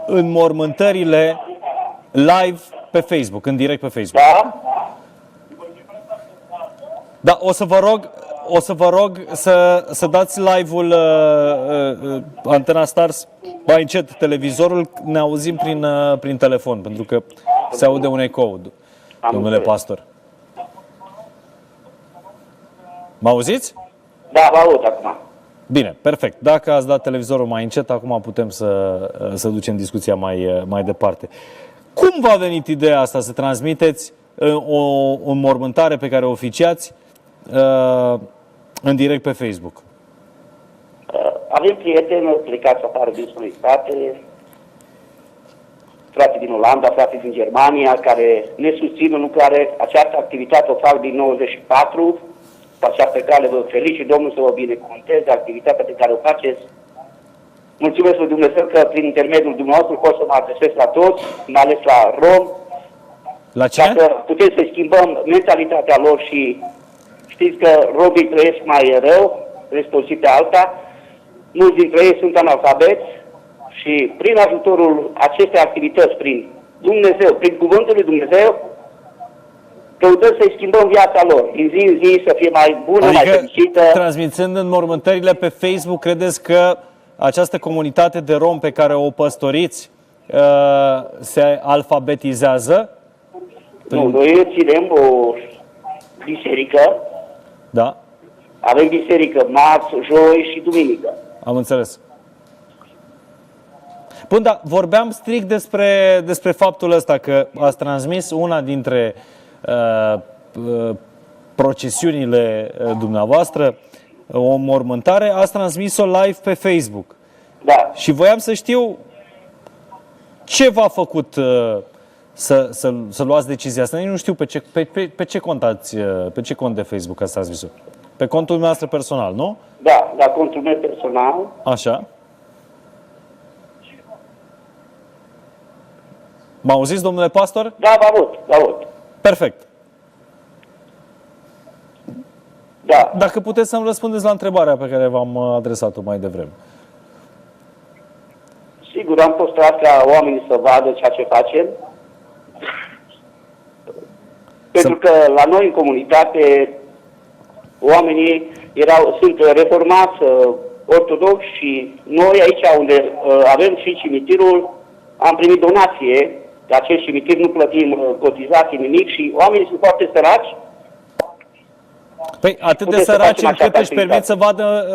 înmormântările live pe Facebook, în direct pe Facebook. Da? Da, o să vă rog să dați live-ul Antena Stars mai încet televizorul, ne auzim prin telefon, pentru că se aude un ecou, domnule pastor. Mă auziți? Da, vă aud acum. Bine, perfect. Dacă ați dat televizorul mai încet, acum putem să ducem discuția mai departe. Cum v-a venit ideea asta să transmiteți o înmormântare pe care o oficiați în direct pe Facebook? Avem prieteni plecați afară din străinătate, frații din Olanda, frații din Germania, care ne susțin în lucrare. Această activitate o fac din 94. Pe această cale vă felicit, Domnul să vă binecuvânteze activitatea pe care o faceți. Mulțumesc lui Dumnezeu că prin intermediul dumneavoastră pot să mă adresez la toți, mai ales la rom. La ce? Dacă putem să schimbăm mentalitatea lor și știți că romii trăiesc mai rău, responsib pe alta, mulți dintre ei sunt analfabeți și prin ajutorul acestei activități, prin Dumnezeu, prin cuvântul lui Dumnezeu, căutăm să-i schimbăm viața lor, din zi în zi să fie mai bună, mai fericită. Transmițând înmormântările pe Facebook, credeți că această comunitate de rom pe care o păstoriți se alfabetizează? Nu, noi ținem o biserică. Da. Avem biserică marți, joi și duminică. Am înțeles. Bun, dar vorbeam strict despre faptul ăsta, că ați transmis una dintre procesiunile dumneavoastră, o înmormântare, ați transmis-o live pe Facebook. Da. Și voiam să știu ce v-a făcut să luați decizia asta. Nici nu știu pe ce cont de Facebook ați transmis-o. Pe contul dumneavoastră personal, nu? Da, la contul meu personal. Așa. Mă auziți, domnule pastor? Da, vă aud. Perfect. Da. Dacă puteți să-mi răspundeți la întrebarea pe care v-am adresat-o mai devreme. Sigur, am postat ca oamenii să vadă ceea ce facem. Pentru că la noi în comunitate oamenii sunt reformați, ortodoxi și noi aici unde avem și cimitirul am primit donație la acest cimitir, nu plătim cotizații, nimic și oamenii sunt foarte săraci. Păi atât de Puteți să săraci facem încât așa își permit să vadă,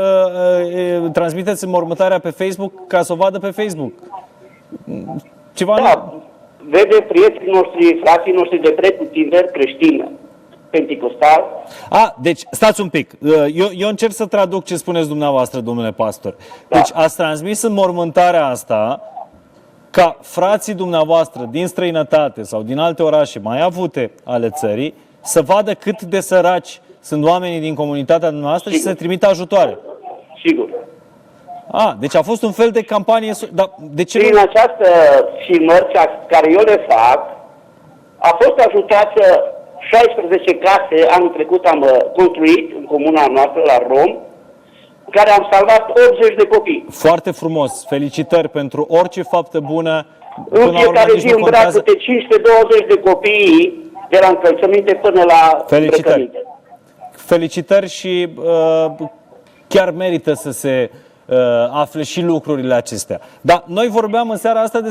transmiteți înmormântarea pe Facebook ca să o vadă pe Facebook. Ceva Da, vede prietenii noștri, frații noștri de pretutinderi creștini, penticostal. Deci, stați un pic. Eu încerc să traduc ce spuneți dumneavoastră, domnule pastor. Deci, ați transmis înmormântarea asta ca frații dumneavoastră din străinătate sau din alte orașe mai avute ale țării să vadă cât de săraci sunt oamenii din comunitatea dumneavoastră și să trimită ajutoare. Sigur. Deci a fost un fel de campanie. Dar de ce Prin această filmări care eu le fac, a fost ajutață 16 case, anul trecut am construit în comuna noastră la Rom, în care am salvat 80 de copii. Foarte frumos. Felicitări pentru orice faptă bună. În fiecare zi îmbrac câte 15-20 de copii de la încălțăminte până la îmbrăcăminte. Felicitări și chiar merită să se afle și lucrurile acestea. Dar noi vorbeam în seara asta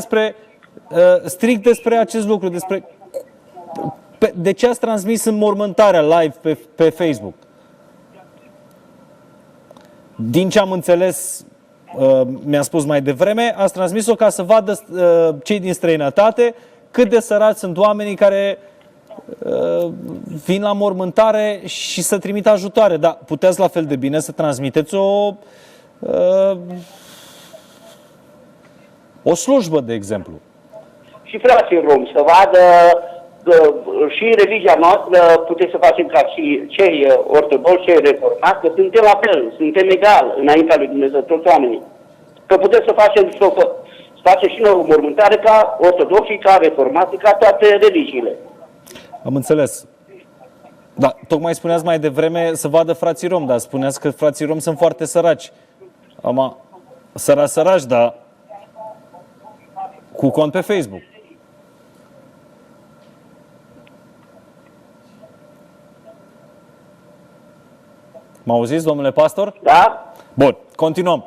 strict despre acest lucru, despre de ce ați transmis înmormântarea live pe Facebook. Din ce am înțeles, mi-a spus mai devreme, ați transmis-o ca să vadă cei din străinătate cât de săraci sunt oamenii care vin la mormântare și să trimită ajutoare. Dar puteți la fel de bine să transmiteți o slujbă, de exemplu. Și frații romi să vadă și religia noastră, puteți să facem ca și cei ortodoxi, cei reformați, că suntem la fel, suntem egali înaintea lui Dumnezeu, toți oamenii. Că puteți să facem și noi o mormântare ca ortodoxii, ca reformații, ca toate religiile. Am înțeles. Da, tocmai spuneați mai devreme să vadă frații rom, dar spuneați că frații rom sunt foarte săraci. Săraci, dar cu cont pe Facebook. Mă auziți, domnule pastor? Da? Bun, continuăm.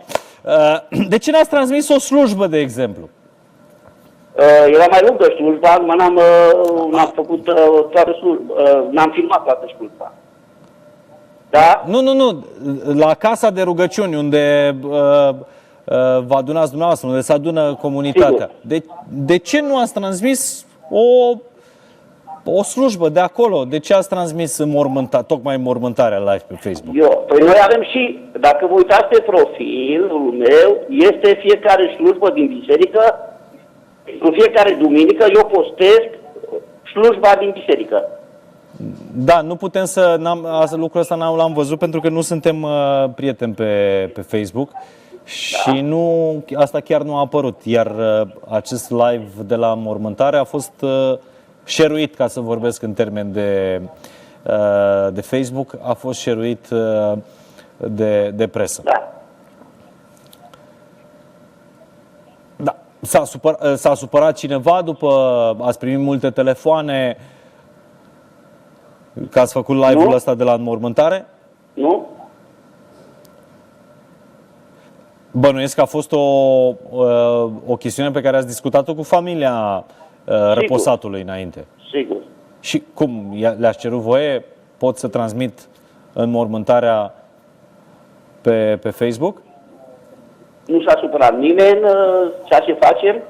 De ce n-ați transmis o slujbă, de exemplu? Era mai lungă slujba, n-am făcut toată slujba, n-am filmat toată slujba. Da? Nu. La casa de rugăciuni, unde vă adunați dumneavoastră, unde se adună comunitatea. De ce nu ați transmis o slujbă de acolo? De ce ați transmis tocmai înmormântarea live pe Facebook? Păi noi avem și, dacă vă uitați pe profilul meu, este fiecare slujbă din biserică, în fiecare duminică eu postez slujba din biserică. Da, nu putem lucrul ăsta l-am văzut pentru că nu suntem prieteni pe Facebook și asta chiar nu a apărut. Iar acest live de la înmormântare a fost share-uit, ca să vorbesc în termen de Facebook, a fost share-uit de presă. Da. Da. S-a supărat cineva după ați primit multe telefoane că ați făcut live-ul ăsta de la înmormântare? Nu. Bănuiesc că a fost o chestiune pe care ați discutat-o cu familia răposatului înainte. Sigur. Și cum? Le-ați cerut voie? Pot să transmit înmormântarea pe Facebook? Nu s-a supărat nimeni ceea ce facem.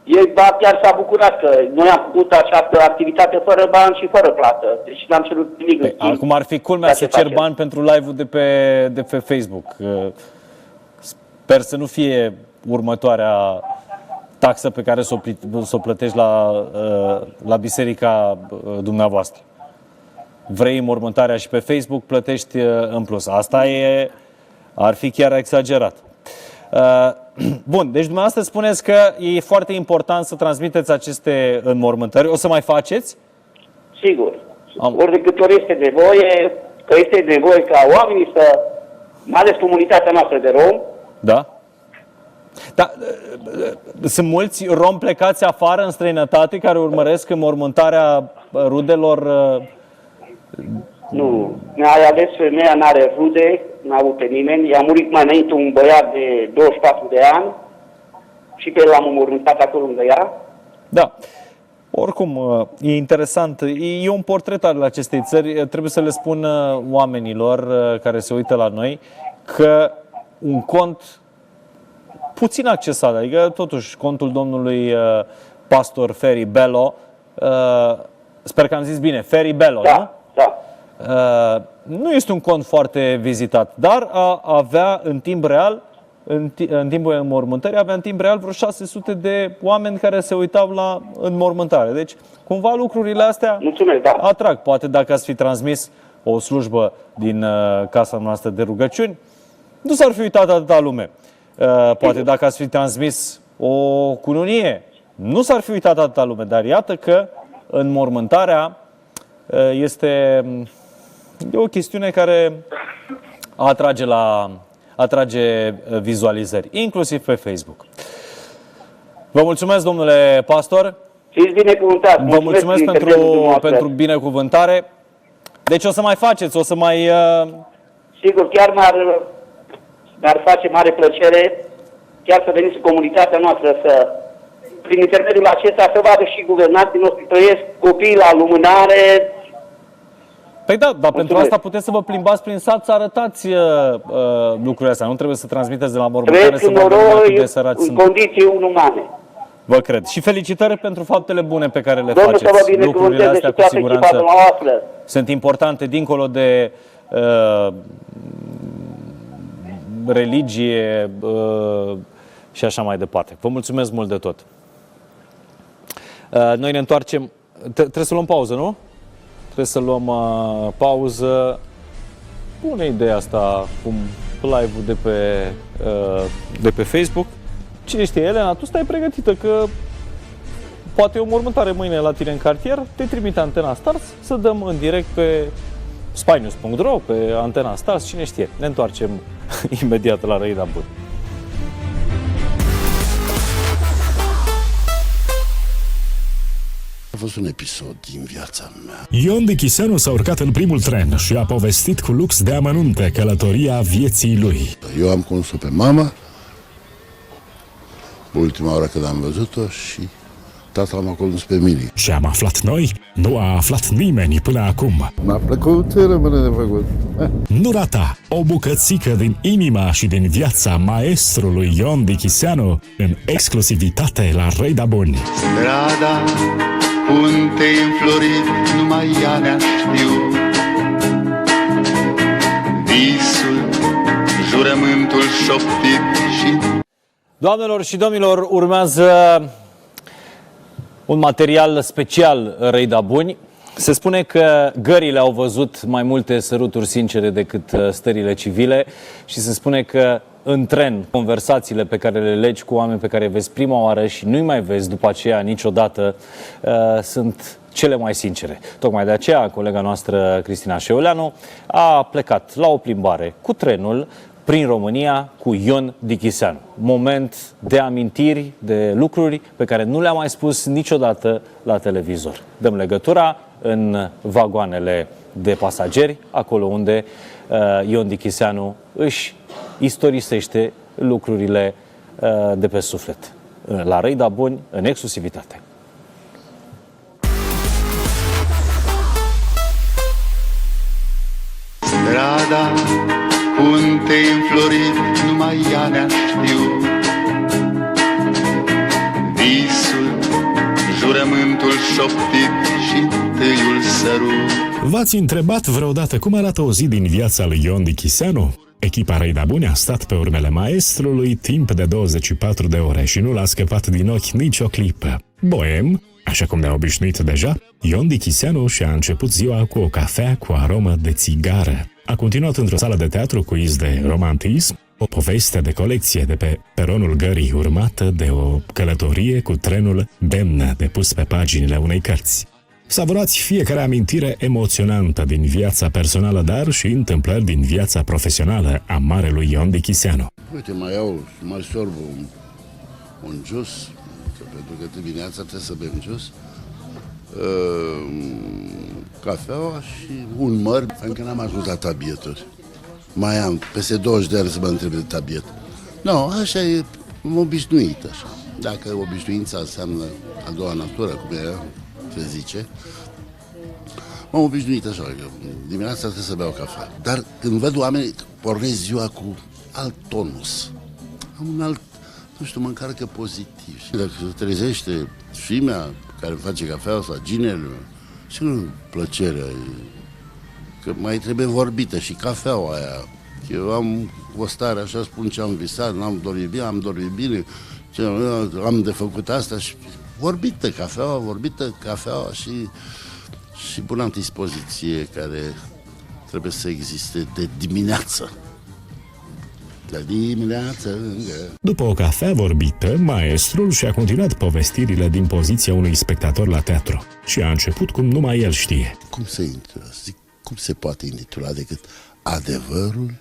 El chiar s-a bucurat că noi am făcut această activitate fără bani și fără plată. Deci n-am cerut nimic. Acum ar fi culmea să cer bani pentru live-ul de pe Facebook. Sper să nu fie următoarea taxă pe care să o plătești la biserica dumneavoastră. Vrei înmormântarea și pe Facebook, plătești în plus. Asta ar fi chiar exagerat. Bun, deci dumneavoastră spuneți că e foarte important să transmiteți aceste înmormântări. O să mai faceți? Sigur. Ori de câte ori este nevoie, că este nevoie ca oamenii mai ales comunitatea noastră de rom. Da. Da, sunt mulți romi plecați afară în străinătate care urmăresc înmormântarea rudelor? Nu. Ne-a ales femeia, n-are rude, n-a avut pe nimeni. I-a murit mai înainte un băiat de 24 de ani și pe el l-am înmormântat acolo lângă ea. Da. Oricum, e interesant. E un portret al acestei țări. Trebuie să le spun oamenilor care se uită la noi că un cont puțin accesat, adică totuși contul domnului pastor Feri Bello, sper că am zis bine, Feri Bello, Da, nu? da. Nu este un cont foarte vizitat, dar avea în timp real, în timpul înmormântării, avea în timp real vreo 600 de oameni care se uitau la înmormântare. Deci, cumva lucrurile astea Mulțumesc, da. atrag. Poate dacă ați fi transmis o slujbă din casa noastră de rugăciuni, nu s-ar fi uitat atâta lume. Poate dacă ați fi transmis o cununie, nu s-ar fi uitat atâta lume. Dar iată că înmormântarea e o chestiune care atrage vizualizări, inclusiv pe Facebook. Vă mulțumesc, domnule pastor. Fiți binecuvântați. Vă mulțumesc pentru binecuvântare. Deci o să mai faceți, o să mai... Sigur, chiar mi-ar face mare plăcere chiar să veniți în comunitatea noastră să, prin intermediul acesta, să vadă și guvernanții noștri trăiesc copiii la lumânare. Păi da, dar pentru asta puteți să vă plimbați prin sat să arătați lucrurile astea. Nu trebuie să transmiteți de la mormântare să vă cât de săraci în sunt. condiții inumane. Vă cred. Și felicitări pentru faptele bune pe care le Domnul să vă faceți. Lucrurile binecuvânteze astea și cu toată echipa siguranță dumneavoastră. sunt importante dincolo de religie și așa mai departe. Vă mulțumesc mult de tot. Noi ne întoarcem. Trebuie să luăm pauză, nu? Trebuie să luăm pauză. Bună ideea asta, cum live-ul de pe Facebook. Cine știe, Elena, tu stai pregătită că poate e o mormântare mâine la tine în cartier, te trimite Antena Stars să dăm în direct pe spynews.ro, pe Antena Stars, cine știe. Ne întoarcem imediat la Răida Buni. A fost un episod din viața mea. Ion Dichiseanu s-a urcat în primul tren și a povestit cu lux de amănunte călătoria vieții lui. Eu am cunoscut pe mama ultima oară când am văzut-o și tata m-a condus pe mine. Și am aflat noi, nu a aflat nimeni până acum. M-a plăcut, rămâne de făcut. Nu rata o bucățică din inima și din viața maestrului Ion Dichiseanu în exclusivitate la Răida Buni. Strada untei înflorit, numai ea ne-a știut. Visul, jurământul șoptit și... Doamnelor și domnilor, urmează un material special Răida Buni. Se spune că gările au văzut mai multe săruturi sincere decât stările civile și se spune că în tren, conversațiile pe care le legi cu oameni pe care vezi prima oară și nu-i mai vezi după aceea niciodată, sunt cele mai sincere. Tocmai de aceea, colega noastră, Cristina Șeuleanu, a plecat la o plimbare cu trenul prin România cu Ion Dichiseanu. Moment de amintiri, de lucruri pe care nu le-a mai spus niciodată la televizor. Dăm legătura în vagoanele de pasageri, acolo unde Ion Dichiseanu își istorisește lucrurile de pe suflet. La Răida Buni, în exclusivitate. Strada untei înflorit, numai ea ne-a știut. Visul, jurământul șoptit și tâiul sărut. V-ați întrebat vreodată cum arată o zi din viața lui Ion Dichiseanu? Echipa Răida Buni a stat pe urmele maestrului timp de 24 de ore și nu l-a scăpat din ochi nicio clipă. Boem, așa cum ne-a obișnuit deja, Ion Dichiseanu și-a început ziua cu o cafea cu aromă de țigară. A continuat într-o sală de teatru cu iz de romantism, o poveste de colecție de pe peronul gării urmată de o călătorie cu trenul demnă de pus pe paginile unei cărți. Savurați fiecare amintire emoționantă din viața personală, dar și întâmplări din viața profesională a marelui Ion Dichiseanu. Uite, mai sorb un jus, pentru că dimineața trebuie să bem jus, cafeaua și un măr, încă n-am ajuns la tabieturi. Mai am peste 20 de ani să mă întreb de tabiet. Nu, așa e obișnuit, așa. Dacă obișnuința înseamnă a doua natură, cum se zice, m-am obișnuit așa, că dimineața trebuie să beau cafea. Dar când văd oameni, pornesc ziua cu alt tonus. Am un alt, nu știu, mă încarcă pozitiv. Și dacă se trezește fimea care face cafea sau ginele, și nu plăcerea, că mai trebuie vorbită și cafeaua aia. Eu am o stare, așa spun ce am visat, n-am dormit bine, am dormit bine, am de făcut asta și vorbită cafeaua și bună dispoziție care trebuie să existe de dimineață. De dimineață încă. După o cafea vorbită, maestrul și-a continuat povestirile din poziția unui spectator la teatru și a început cum numai el știe. Cum se poate intitula decât adevărul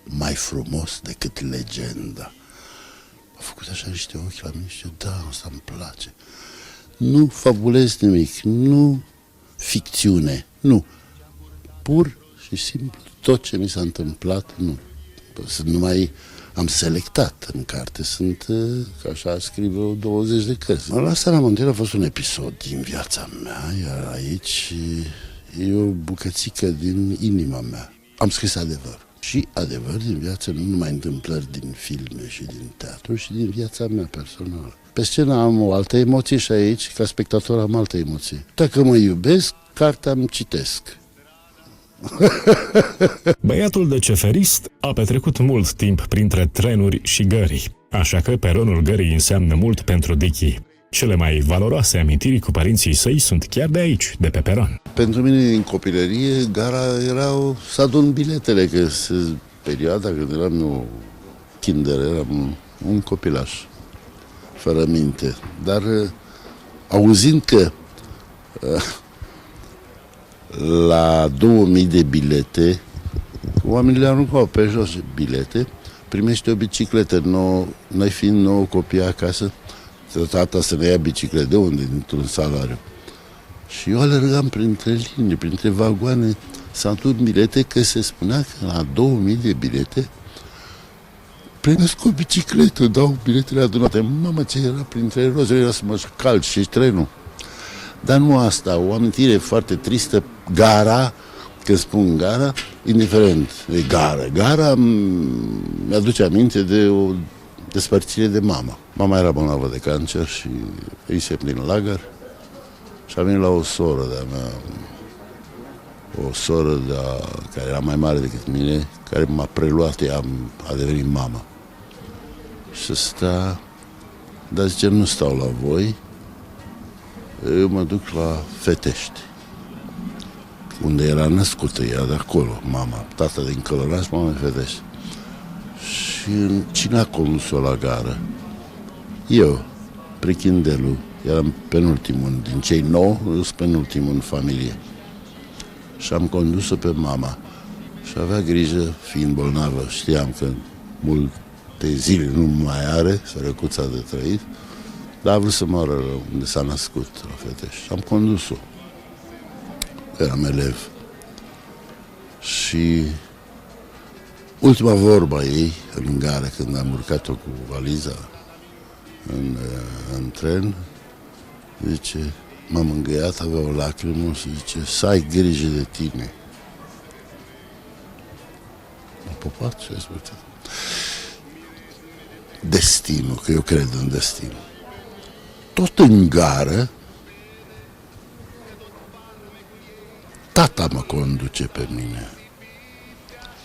mai frumos decât legenda? A făcut așa niște ochi la mine și eu, da, asta îmi place. Nu fabulez nimic, nu ficțiune, nu. Pur și simplu, tot ce mi s-a întâmplat, nu. Numai am selectat în carte, sunt, ca așa scriu eu, 20 de cărți. La Sara Montiel a fost un episod din viața mea, iar aici e o bucățică din inima mea. Am scris adevăr. Și adevăr din viață, nu numai întâmplări din filme și din teatru, și din viața mea personală. Pe scenă am o altă emoție și aici, ca spectator, am altă emoție. Dacă mă iubesc, cartea îmi citesc. Băiatul de ceferist a petrecut mult timp printre trenuri și gări, așa că peronul gării înseamnă mult pentru Dichi. Cele mai valoroase amintiri cu părinții săi sunt chiar de aici, de pe peron. Pentru mine, în copilărie, gara era să adun biletele, că perioada când eram eu kinder, eram un copilaș, fără minte. Dar auzind că la 2000 de bilete, oamenii le aruncau pe jos bilete, primește o bicicletă nouă, noi fiind 9 copii acasă, tata să ne ia biciclete, de unde? Dintr-un salariu. Și eu alergam printre linii, printre vagoane, să adun bilete, că se spunea că la 2000 de bilete primesc o bicicletă, dau biletele adunate. Mamă, ce era printre roze, era să mă calci și trenul. Dar nu asta, o amintire foarte tristă, gara, când spun gara, indiferent, e gara. Gara mi-aduce aminte de o despărțire de mama. Mama era bolnavă de cancer și îi prin lagăr și a venit la o soră de-a mea, o soră care era mai mare decât mine, care m-a preluat, ea a devenit mama. Și ăsta, dar zice, nu stau la voi, eu mă duc la Fetești, unde era născută ea, de acolo, mama, tata din Călăraș, mama din Fetești. Și cine a condus-o la gară? Eu, prichindelul, eram penultimul, din cei 9, eu sunt penultimul în familie. Și am condus-o pe mama. Și avea grijă, fiind bolnavă, știam că multe zile nu mai are, sărăcuța de trăit, dar a vrut să moară unde s-a născut, la Fetești. Și am condus-o. Eram elev. Și ultima vorba ei, în gară, când am urcat-o cu valiza în tren, zice, m-am îngăiat, avea o lacrimă și zice, să ai grijă de tine. M-a pupat și a spus, destinul, că eu cred în destin. Tot în gară, tata mă conduce pe mine.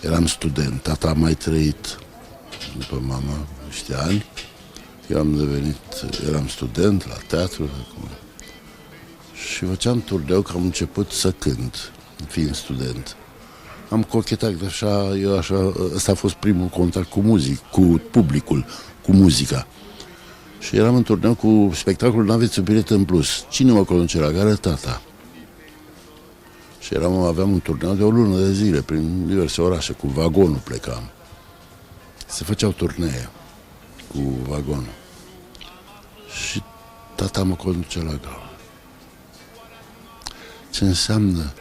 Eram student, tata a mai trăit după mama niște ani. Eu eram student la teatru și făceam turneu, că am început să cânt, fiind student. Am cochetat așa, ăsta a fost primul contact cu publicul, cu muzica. Și eram în turneu cu spectacolul N-aveți un bilet în plus. Cine mă conduce la gară? Tata. Și aveam un turneu de o lună de zile, prin diverse orașe, cu vagonul plecam. Se făceau turnee cu vagonul. Și tata mă conduce la gară. Ce înseamnă?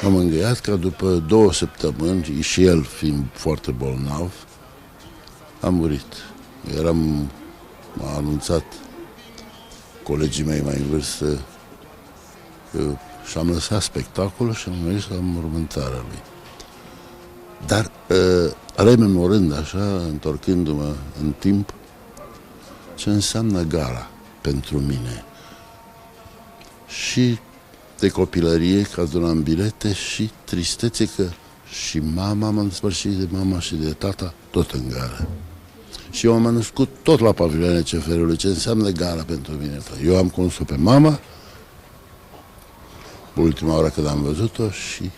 M-am îngăiat că după 2 săptămâni, și el fiind foarte bolnav, a murit. Eram m-a anunțat colegii mei mai în vârstă și am lăsat spectacolul și am mers la mormântarea lui. Dar rememorând așa, întorcându-mă în timp, ce înseamnă gala pentru mine. Și de copilărie, că adunam bilete, și tristețe că și mama m-a despărțit de mama și de tata, tot în gara. Și eu m-am născut tot la pavilioane CFR-ului, ce înseamnă gara pentru mine. Eu am cunoscut pe mama, ultima oară când am văzut-o, și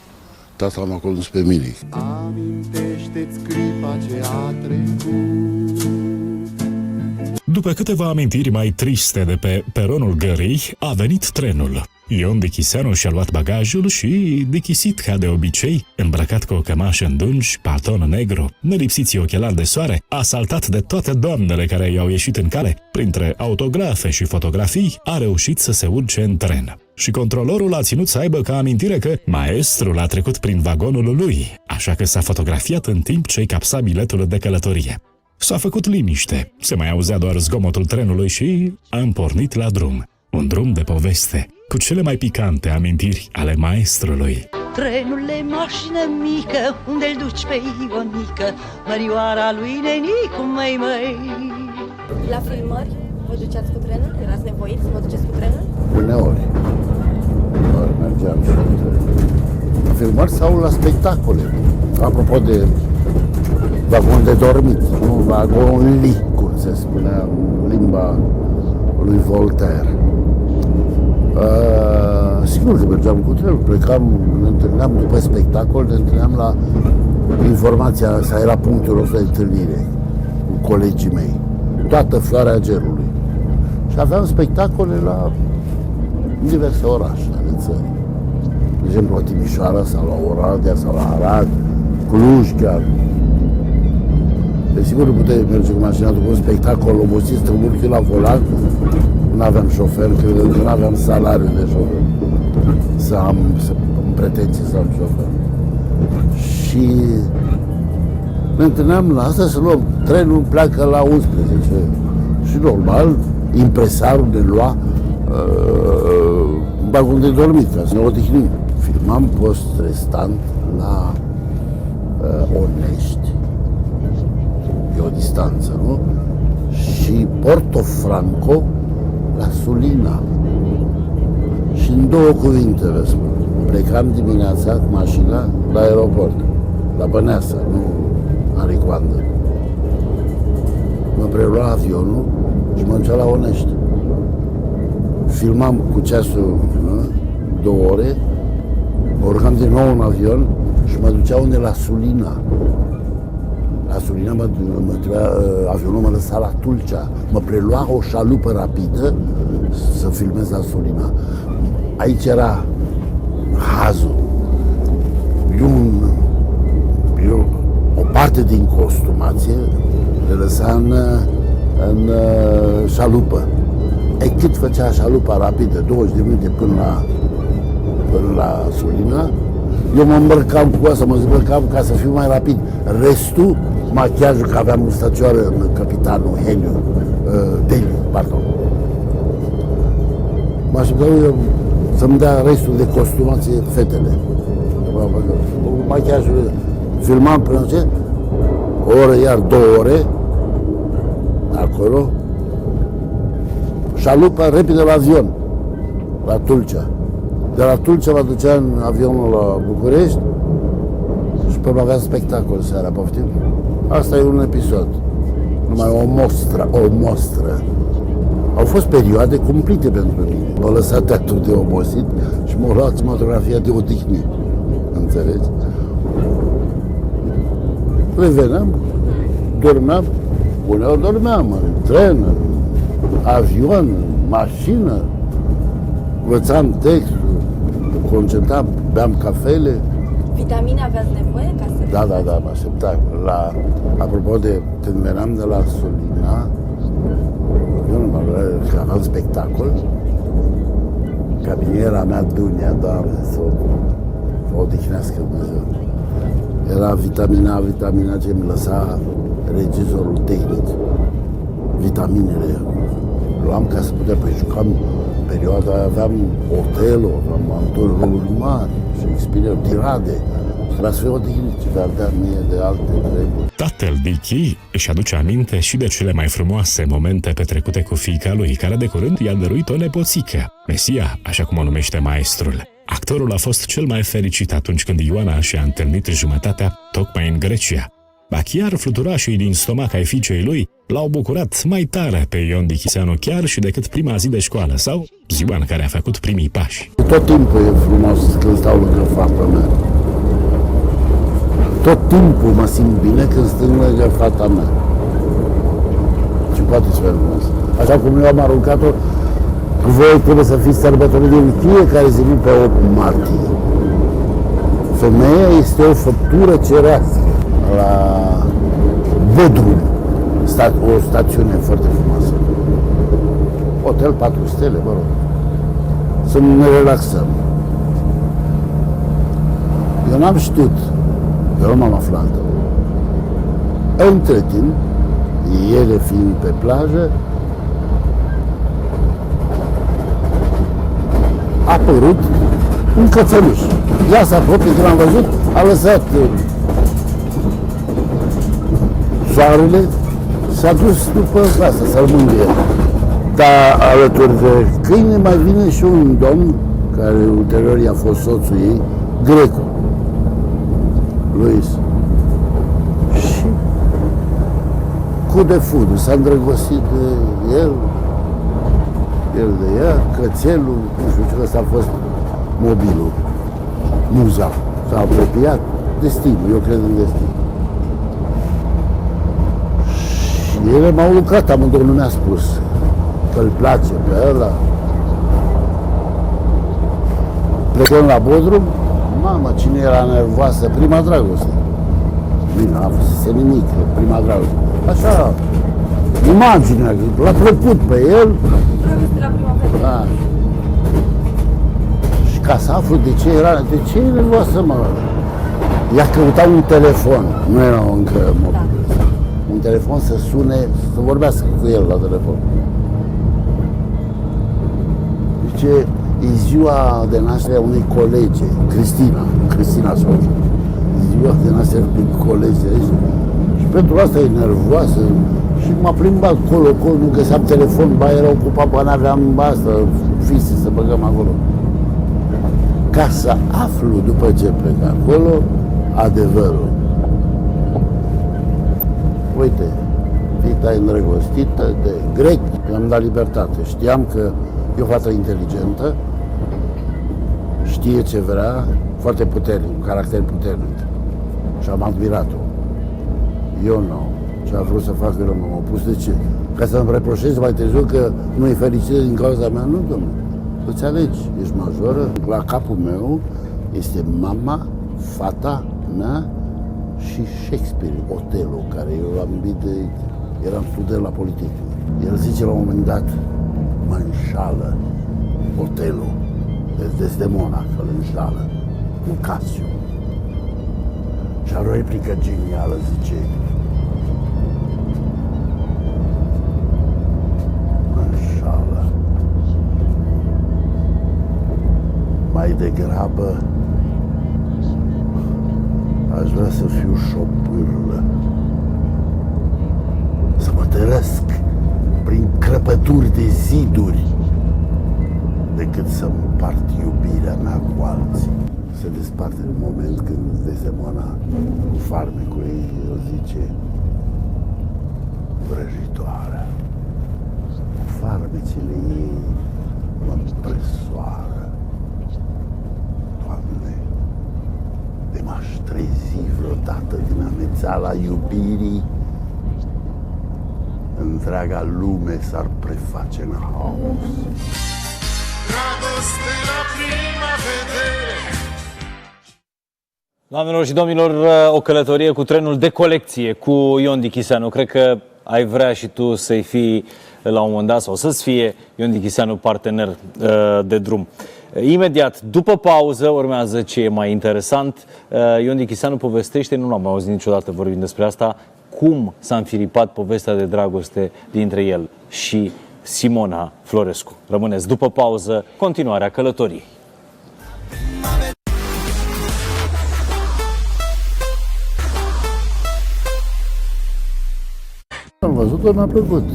tata m-a condus pe mine. Amintește-ți clipa ce a trecut. După câteva amintiri mai triste de pe peronul gării, a venit trenul. Ion Dichiseanu și-a luat bagajul și, dichisit ca de obicei, îmbrăcat cu o cămașă îndungi, palton negru, nelipsiți ochelari de soare, asaltat de toate doamnele care i-au ieșit în cale, printre autografe și fotografii, a reușit să se urce în tren. Și controlorul a ținut să aibă ca amintire că maestrul a trecut prin vagonul lui, așa că s-a fotografiat în timp ce-i capsa biletul de călătorie. S-a făcut liniște, se mai auzea doar zgomotul trenului și am pornit la drum. Un drum de poveste, cu cele mai picante amintiri ale maestrului. Trenule, mașină mică, unde-l duci pe Ionică, mărioara lui Nenicu, măi. La filmări vă duceați cu trenul? Erați nevoiți să vă duceți cu trenul? Uneori mergeam și cu trenul. La filmări sau la spectacole. Apropo de vagon de dormit, nu? Vagon-li, cum se spunea în limba lui Voltaire. Sigur că mergeam cu trenul, plecam, ne întâlneam după spectacol, ne întâlneam la informația, asta era punctul nostru de întâlnire cu colegii mei, toată floarea gerului. Și aveam spectacole la diverse orașe ale țării. De exemplu, la Timișoara sau la Oradea sau la Arad, Cluj chiar. Desigur, nu puteai merge cu mașina după un spectacol obosit, străburchi la volan. Nu aveam șofer, cred că nu aveam salariu de șofer. Să am pretenții să am șofer. Și ne întâlneam la asta să luăm. Trenul pleacă la 11. Și normal, impresarul ne lua vagon de dormit, ca să ne odihnim. Filmam post-restant la Onești. E o distanță, nu? Și Portofranco la Sulina. Și în două cuvinte vă spun. Plecam dimineața cu mașina la aeroport, la Băneasa, nu Aricoandă. Mă prelua avionul și mă ducea la Onești. Filmam cu ceasul 2 ore, mă urcam din nou în avion și mă ducea unde la Sulina. La Sulina avionul mă lăsa la Tulcea. Mă prelua o șalupă rapidă să filmez la Sulina. Aici era hazul. O parte din costumație le lăsa în șalupă. Cât făcea șalupa rapidă, 20 de minute până la Sulina, eu mă îmbrăcam cu asta, mă îmbrăcam ca să fiu mai rapid. Restul, machiajul, că aveam mustăcioară în capitanul Deliu, pardon. Mă așteptam eu să-mi dea restul de costumație fetele. Machiajul, filmam până ce? O oră, iar 2 ore, acolo. Șalupa, repede la avion, la Tulcea. De la Tulcea mă ducea în avionul la București și pe avea spectacol seara, poftim? Asta e un episod, numai o mostră. Au fost perioade cumplite pentru mine. M-a lăsat atât de obosit și m-a luat cinematografia de odihnit, înțelegi? Reveneam, dormeam, uneori dormeam în tren, în avion, în mașină, învățam textul, concentram, beam cafele. Vitamine aveați nevoie ca să... Da, mă așteptam. Apropo de când veneam de la Sulina, eu nu mă vreau, că aveam spectacol, cabiniera mea, Dunia, Doamne, să o odihnească Dumnezeu. Era vitamina ce mi lăsa regizorul tehnic. vitaminele. Luam ca să putem, păi jucam perioada, aveam Otelo, aveam roluri mari, Shakespeare, tirade. Trebuia să fie odihnit, dar mie de alte treburi. Tatăl Dicky își aduce aminte și de cele mai frumoase momente petrecute cu fiica lui, care de curând i-a dăruit o nepoțică, Mesia, așa cum o numește maestrul. Actorul a fost cel mai fericit atunci când Ioana și-a întâlnit jumătatea tocmai în Grecia. Ba chiar fluturașii din stomac ai fiicei lui l-au bucurat mai tare pe Ion Dichiseanu chiar și decât prima zi de școală sau ziua în care a făcut primii pași. Tot timpul e frumos când stau lângă fata mea. Tot timpul mă simt bine când stâng lângă fata mea. Și poate să fie frumos. Așa cum eu am aruncat-o, cu voi trebuie să fiți sărbătoriți în fiecare zi, nu pe 8 martie. Femeia este o făptură cerească. La Bodrum, o stațiune foarte frumoasă. Hotel 4 stele, mă rog. Să ne relaxăm. Eu n-am știut, eu nu m-am aflat. Între timp, ele fiind pe plajă, a apărut un cățeluș. Ea s-a apropie, când l-am văzut, a lăsat soarele, s-a dus după casă să-l mângâie. Dar alături de câine mai vine și un domn, care ulterior i-a fost soțul ei, Grecu, Luis. Și cu de fudul s-a îndrăgostit de el de ea, cățelul, nu știu ce, ăsta a fost mobilul, muza. S-a apropiat, destinul, eu cred în destin. Și ele m-au lucrat, amândouă nu mi-a spus că îl place pe ăla. Plecăm la Bodrum, mamă, cine era nervoasă, prima dragoste. Bine, a fost nimic, prima dragoste. Așa, imaginea, l-a plăcut pe el. Da. Și ca să aflu de ce e nervoasă, mă? Ea căuta un telefon, nu era încă mobil. Un telefon să sune, să vorbească cu el la telefon. Zice, e ziua de naștere a unei colege, Cristina Soț. Ziua de naștere a unei colege aici. Și pentru asta e nervoasă. Și m-a plimbat acolo, nu găseam telefon, ba era ocupat, ba n-aveam asta, fise să băgăm acolo. Ca să aflu după ce plec acolo, adevărul. Uite, fita îndrăgostită de grec, i-am dat libertate. Știam că e o fată inteligentă, știe ce vrea, foarte puternic, un caracter puternic. Și am admirat-o. Eu nu. Ce a vrut să fac, eu nu m-am opus. De ce? Ca să-mi reproșez mai târziu că nu e fericită din cauza mea? Nu, domnule. Îți alegi, ești majoră. La capul meu este mama, fata mea și Shakespeare, Otelo, care eu l-am iubit de... Eram student la Politehnică. El zice la un moment dat, mă înșală Otelo, Desdemona, că îl înșală, un Casio. Și are o replică genială, zice, mă înșală. Mai degrabă aș vrea să fiu șopârlă, să mă tărăsc prin crăpături de ziduri, decât să-mi împart iubirea mea cu alții. Se desparte în moment când Desdemona, cu farmecul ei, el zice, vrăjitoarea, cu farmecele ei mă presoară. Doamne, de m-aș trezi vreodată din amețeala iubirii, întreaga lume s-ar preface în haos. Dragoste la prima vedere. Doamnelor și domnilor, o călătorie cu trenul de colecție cu Ion Dichiseanu. Cred că ai vrea și tu să-i fii la un moment dat sau să-ți fie Ion Dichiseanu partener de drum. Imediat după pauză urmează ce e mai interesant. Ion Dichiseanu povestește, nu l-am auzit niciodată vorbind despre asta, cum s-a înfiripat povestea de dragoste dintre el și Simona Florescu. Rămâneți după pauză, continuarea călătoriei. Am văzut-o, mi-a plăcut.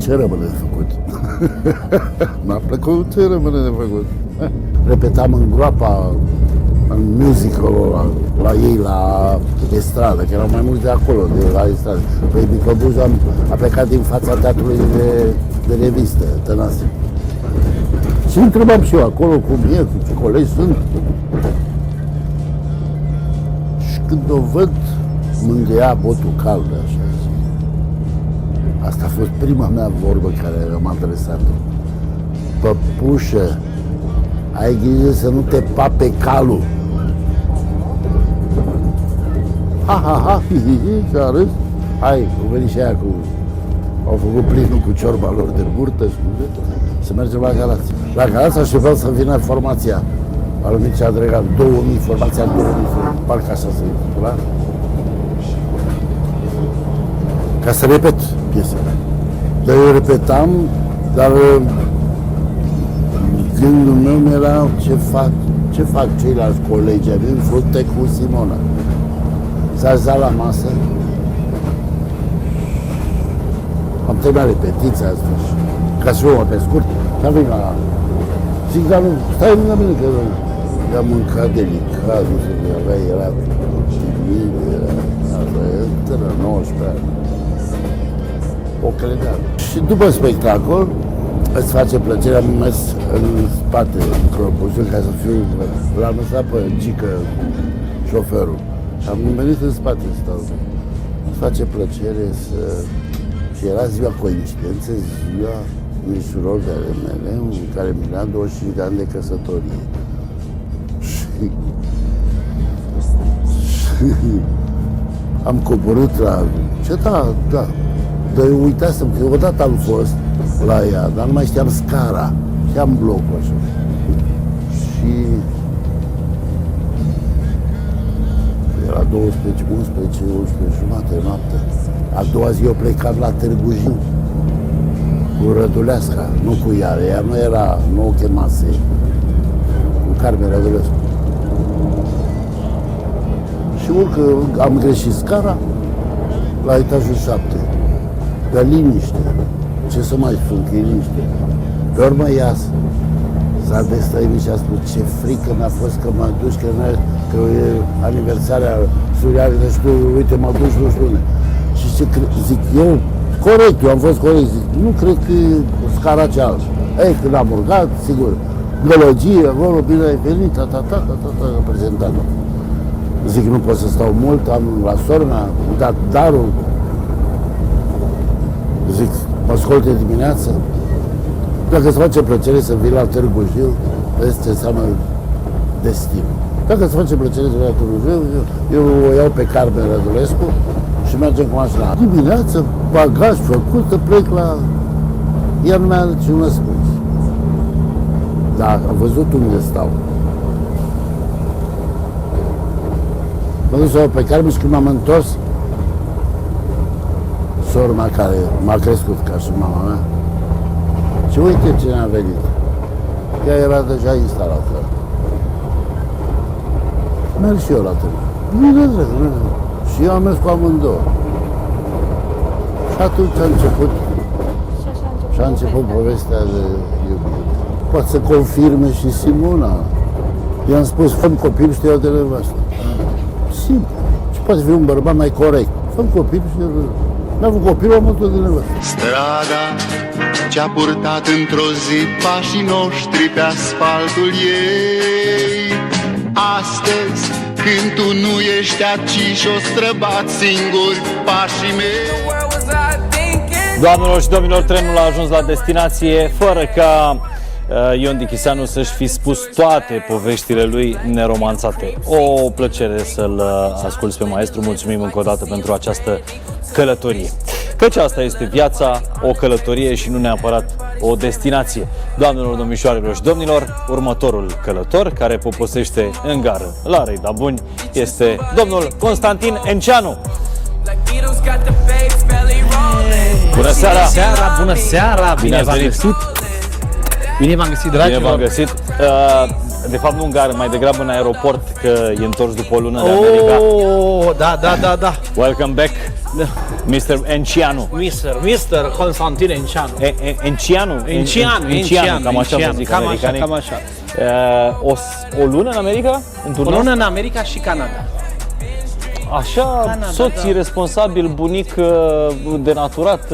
Ce rămâne de făcut? Mi-a plăcut, ce rămâne de făcut? Repetam în groapa, în musical-ul la ei, la estradă, că erau mai mulți de acolo, de la estradă. Păi microbusul a plecat din fața teatrului de revistă, Tănase. Și întrebam și eu acolo cum e, cu ce colegi sunt. Și când o văd, mângâia botul cald, așa. Asta a fost prima mea vorbă care am adresat-o. Păpușă, ai grijă să nu te pape calul. Ha, ha, ha, hi, hi, hi, și-a râs. Hai, au venit și aia cu... Au făcut plinul cu ciorba lor de burtă și să mergem la Galați. La Galați așteptam să vină formația al Mircea Dregan, 2000, formația 2000, parcă așa se intitula. Ca să repet piesele. Dar eu repetam, dar gândul meu era ce fac ceilalți colegi, avem frunte cu Simona. S-a așezat la masă, am terminat repetiția asta, ca să fiu mai pe scurt, și am venit la... Zic, dar nu, stai lângă mine, că i-am mâncat delicat, nu știu, era timid, era 19 ani. O credeam. Și după spectacol, îți face plăcere, am mers în spate, microbusul, ca să fiu, l-am lăsat pe Gică, șoferul. Și am venit în spate, stau. Îți face plăcere să... Și era ziua coincidență, ziua unui suror de-ale mele, care mi-a 25 de ani de căsătorie. Și am coborât la... Ce da. Dar eu uitasem că odată am fost la ea, dar nu mai știam scara, știam blocul așa. Și era 12, 11 jumate noapte. A doua zi eu plecam la Târgu Jiu cu Răduleasca, nu cu ea nu era, nu o chemase, cu Carmen Rădulescu. Și urcă, am greșit scara la etajul 7. Dar liniște. Ce să mai spun, că e liniște. Pe urmă iasă. S-a destăinit și a spus, ce frică mi-a fost că mă duci, că e aniversarea Surianului, deci tu, uite, mă duci, nu știu unde. Și ce zic eu, corect, eu am fost corect, zic, nu cred că e scara cealaltă. Ei, când am urcat, sigur, gălăgie, acolo, bine ai venit, prezentat-o. Zic, nu pot să stau mult, am la soră, mi-a dat darul. Zic, mă asculte dimineața, dacă îți face plăcere să vii la Târgu Jiu, vezi ce înseamnă destin. Dacă îți face plăcere să vii la Târgu Jiu, eu o iau pe Carmen Rădulescu și mergem cu mașina. Dimineața, bagaj făcut, să plec la... Ea nu mi-a dat un răspuns. Dar am văzut unde stau. M-am dus pe Carmen și când m-am întors, sora mea care m-a crescut ca și mama mea. Și uite cine a venit. Ea era deja instalată. Merg și eu la tine. Bine, dragă. Și eu am mers cu amândouă. Și atunci a început. Și a început povestea de iubire. Poate să confirme și Simona. I-am spus, fă-mi copil și te iau de nevastă. Simplu. Și poate fi un bărbat mai corect. Fă-mi copil și te iau de nevastă. Mi-a avut copilul, am avut de nevastă. Strada ce-a purtat într-o zi pașii noștri pe asfaltul ei. Astăzi, când tu nu ești aici și-o străbat singuri pașii mei. Doamnelor și domnilor, trenul a ajuns la destinație fără ca Ion Dichiseanu să-și fi spus toate poveștile lui neromanțate. O plăcere să-l asculți pe maestru. Mulțumim încă o dată pentru această călătorie. Căci asta este viața, o călătorie și nu neapărat o destinație. Doamnelor, domnișoarelor și domnilor, următorul călător care poposește în gară la Râida Buni este domnul Constantin Enceanu. Bună seara! Bună seara! Bine v-am găsit! Bine v-am găsit, dragilor! Bine v-am găsit! De fapt nu în gară, mai degrabă în aeroport, că e întors după o lună de America. Oh, da. Welcome back, Mr. Enceanu. Mr. Constantin Enceanu. Enceanu, cam așa vă zic americanii. Cam așa. O lună în America? O lună în America și Canada. Așa, Canada, soții responsabil, bunic denaturat.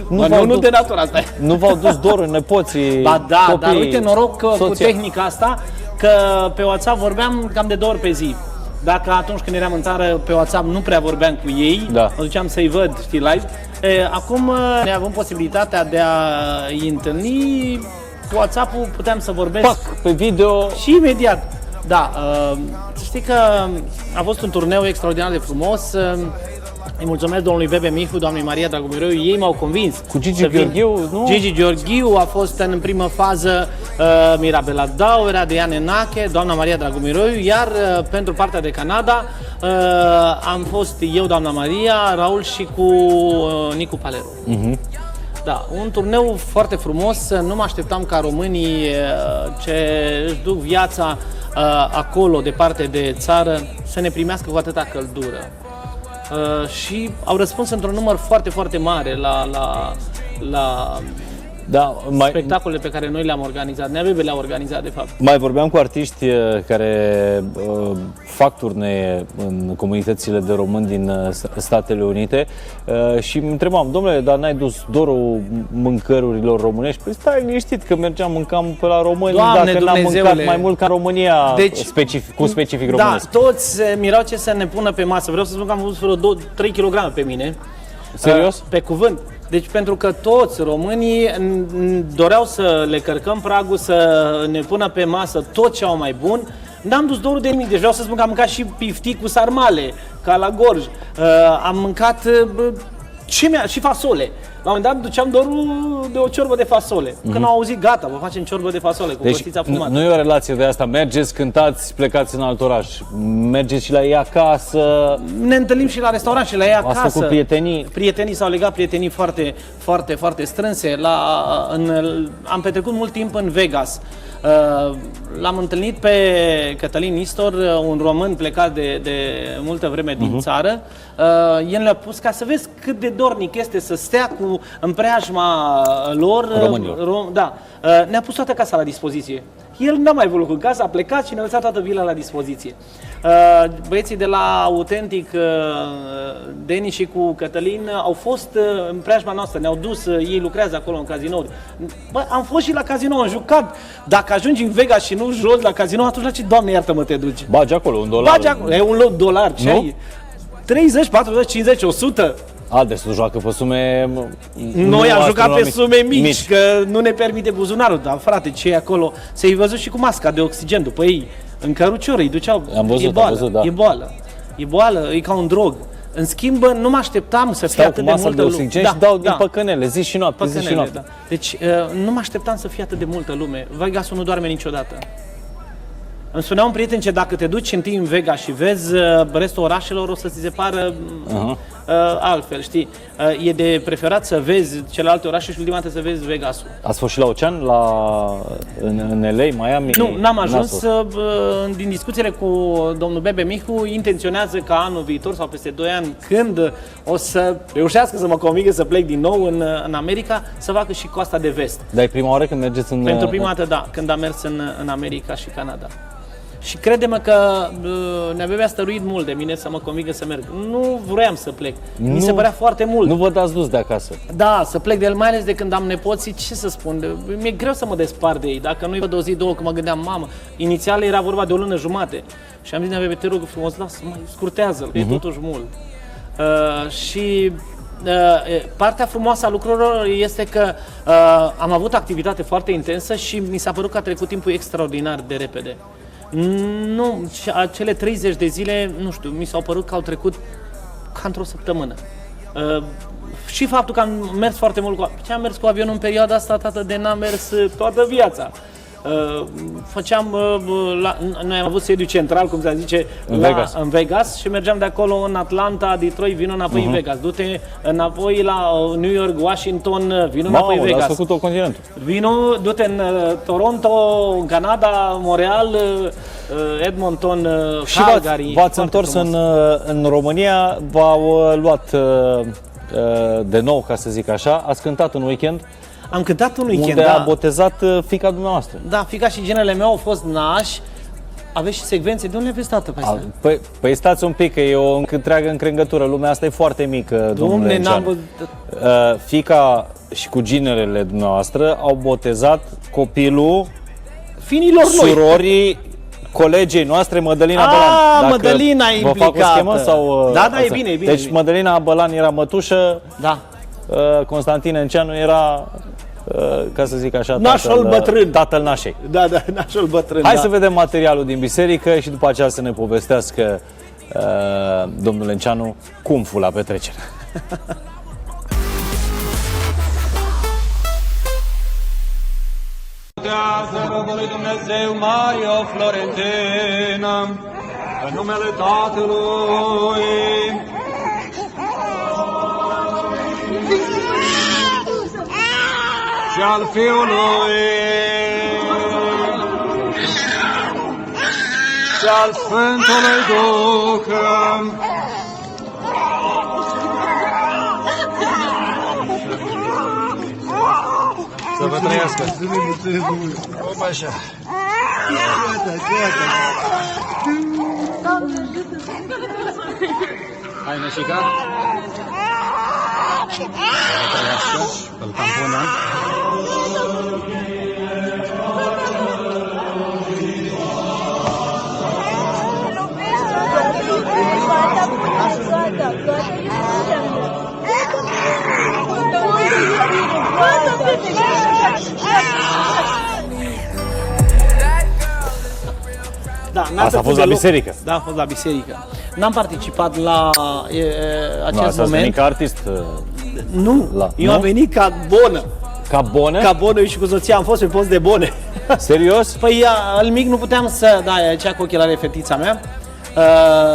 Nu denaturat, stai. Nu v-au dus dorul nepoții, Ba da, copiii, dar uite noroc că, cu soția. tehnica asta, că pe WhatsApp vorbeam cam de 2 ori pe zi. Dacă atunci când eram în țară pe WhatsApp nu prea vorbeam cu ei, Da. mă duceam să-i văd, știi, live. Acum ne avem posibilitatea de a-i întâlni cu WhatsApp-ul, puteam să vorbesc. Pac, pe video. Și imediat. Da, să știi că a fost un turneu extraordinar de frumos. Îi mulțumesc domnului Bebe Mihu, doamnei Maria Dragomiroiu, ei m-au convins. Cu Gigi Gheorghiu, nu? Gigi Gheorghiu a fost în primă fază Mirabela Dauer, Adrian Enache, doamna Maria Dragomiroiu, iar pentru partea de Canada am fost eu, doamna Maria, Raul și cu Nicu Paleru. Da, un turneu foarte frumos, nu mă așteptam ca românii ce își duc viața acolo, departe de țară, să ne primească cu atâta căldură. Și au răspuns într-un număr foarte, foarte mare la spectacolele pe care noi le-am organizat. Neabebe le-a organizat, de fapt. Mai vorbeam cu artiști care fac turnee în comunitățile de români din Statele Unite și îmi întrebam, domnule, dar n-ai dus dorul mâncărurilor românești? Păi stai liniștit că mergeam, mâncam pe la români, Doamne, dacă n-am mâncat mai mult ca în România, cu specific românesc. Da, toți mirau ce să ne pună pe masă. Vreau să spun că am avut vreo 3 kg pe mine. Serios? Pe cuvânt. Deci pentru că toți românii doreau să le cărcăm pragul, să ne pună pe masă tot ce au mai bun. N-am dus dorul de nimic, deci vreau să spun că am mâncat și piftii cu sarmale, ca la Gorj. Am mâncat și fasole. La un moment dat duceam dorul de o ciorbă de fasole. Când au auzit, gata, vă facem ciorbă de fasole cu costița fumată. Nu e o relație de asta, mergeți, cântați, plecați în alt oraș, mergeți și la ei acasă. Ne întâlnim și la restaurant și la ei acasă. Ați făcut prietenii? Prietenii s-au legat, prietenii foarte, foarte, foarte strânse. Am petrecut mult timp în Vegas. L-am întâlnit pe Cătălin Nistor, un român plecat de multă vreme din țară. El le-a pus ca să vezi cât de dornic este să stea în preajma lor. Românilor. Da. Ne-a pus toată casa la dispoziție. El n-a mai vrut în casă, a plecat și ne-a lăsat toată vila la dispoziție. Băieții de la Autentic, Deni și cu Cătălin, au fost în preajma noastră, ne-au dus, ei lucrează acolo în cazinouri. Bă, am fost și la cazino, am jucat. Dacă ajungi în Vegas și nu joci la cazino, atunci la ce, Doamne iartă-mă, te duci? Bagi acolo $1. Bagi acolo, e un $1, ce ai? 30, 40, 50, 100? Deci tu joacă pe sume... Noi am jucat pe sume mici, că nu ne permite buzunarul, dar frate, ce e acolo? Să-i văzut și cu masca de oxigen după ei, în cărucioră, îi duceau, am văzut, da. E boală, e ca un drog. În schimb, nu mă așteptam să fie atât de multă lume. Și dau din păcănele, zi și noapte, zi și noapte. Da. Deci, nu mă așteptam să fie atât de multă lume. Vegasul nu doarme niciodată. Îmi spunea un prieten că dacă te duci întâi în Vegas și vezi restul orașelor, o să ți se pară altfel, știi? E de preferat să vezi celelalte orașe și ultima dată să vezi Vegasul. Ați fost și la ocean, în LA, Miami? Nu, n-am ajuns. Din discuțiile cu domnul Bebe Mihu, intenționează ca anul viitor sau peste 2 ani, când o să reușească să mă convingă să plec din nou în America, să facă și coasta de vest. Dar e prima oară când mergeți în... Pentru prima dată, da, când am mers în America și Canada. Și crede-mă că Neabebe a stăruit mult de mine să mă convingă să merg. Nu vroiam să plec. Mi se părea foarte mult. Nu vă dați dus de acasă. Da, să plec de el, mai ales de când am nepoții, ce să spun, mi-e greu să mă despart de ei. Dacă nu-i văd o zi, două, că mă gândeam, mamă, inițial era vorba de o lună jumate. Și am zis, Neabebe, te rog frumos, lasă, mai scurtează-l, e totuși mult. Și partea frumoasă a lucrurilor este că am avut activitate foarte intensă și mi s-a părut că a trecut timpul extraordinar de repede. Nu, acele 30 de zile, nu știu, mi s-au părut că au trecut ca într-o săptămână. Și faptul că am mers foarte mult cu... Ce am mers cu avionul în perioada asta, tată, de n-am mers toată viața. Noi am avut sediu central, cum se zice, în Vegas și mergeam de acolo în Atlanta, Detroit, vino înapoi în Vegas. Du-te înapoi la New York, Washington, vino înapoi în Vegas. Ați făcut-o continentul. Du-te în Toronto, în Canada, Montreal, Edmonton, Calgary. Și v-ați întors în România, v-au luat de nou, ca să zic așa, ați cântat un weekend. Am cântat un weekend, unde a botezat fiica dumneavoastră. Da, fiica și genele meu au fost nași. Aveți și secvențe? De unde aveți, tată, pe asta? Păi stați un pic, că e o întreagă încrengătură. Lumea asta e foarte mică, domnule Enceanu. Fiica și cuginerele dumneavoastră au botezat copilul finilor surorii colegei noastre, Mădălina Bălan. Dacă Mădălina e implicată. Vă fac o schemă? Sau, da, e bine, e bine. Deci Mădălina Bălan era mătușă, da. Constantin Enceanu era, ca să zic așa, nașul bătrân. Tatăl nașei. Da, nașul bătrân. Hai să vedem materialul din biserică și după aceea să ne povestească domnul Enceanu cum fu la petrecere. Robul lui Dumnezeu Mario Florentina, în numele Tatălui și al Fiului și al Sfântului Duh. Să vă trăiască! Opa, așa! Hai, Neșica! Să vă trăiască! Îl tamponăm! Da, asta a fost la biserică. Da, a fost la biserică. N-am participat la acest moment. Venit ca artist? Nu, eu am venit ca bonă. Ca bonă? Ca bonă, eu și cu soția am fost pe post de bone. Serios? Păi al mic nu puteam să... Da, e aceea cu ochelare, fetița mea.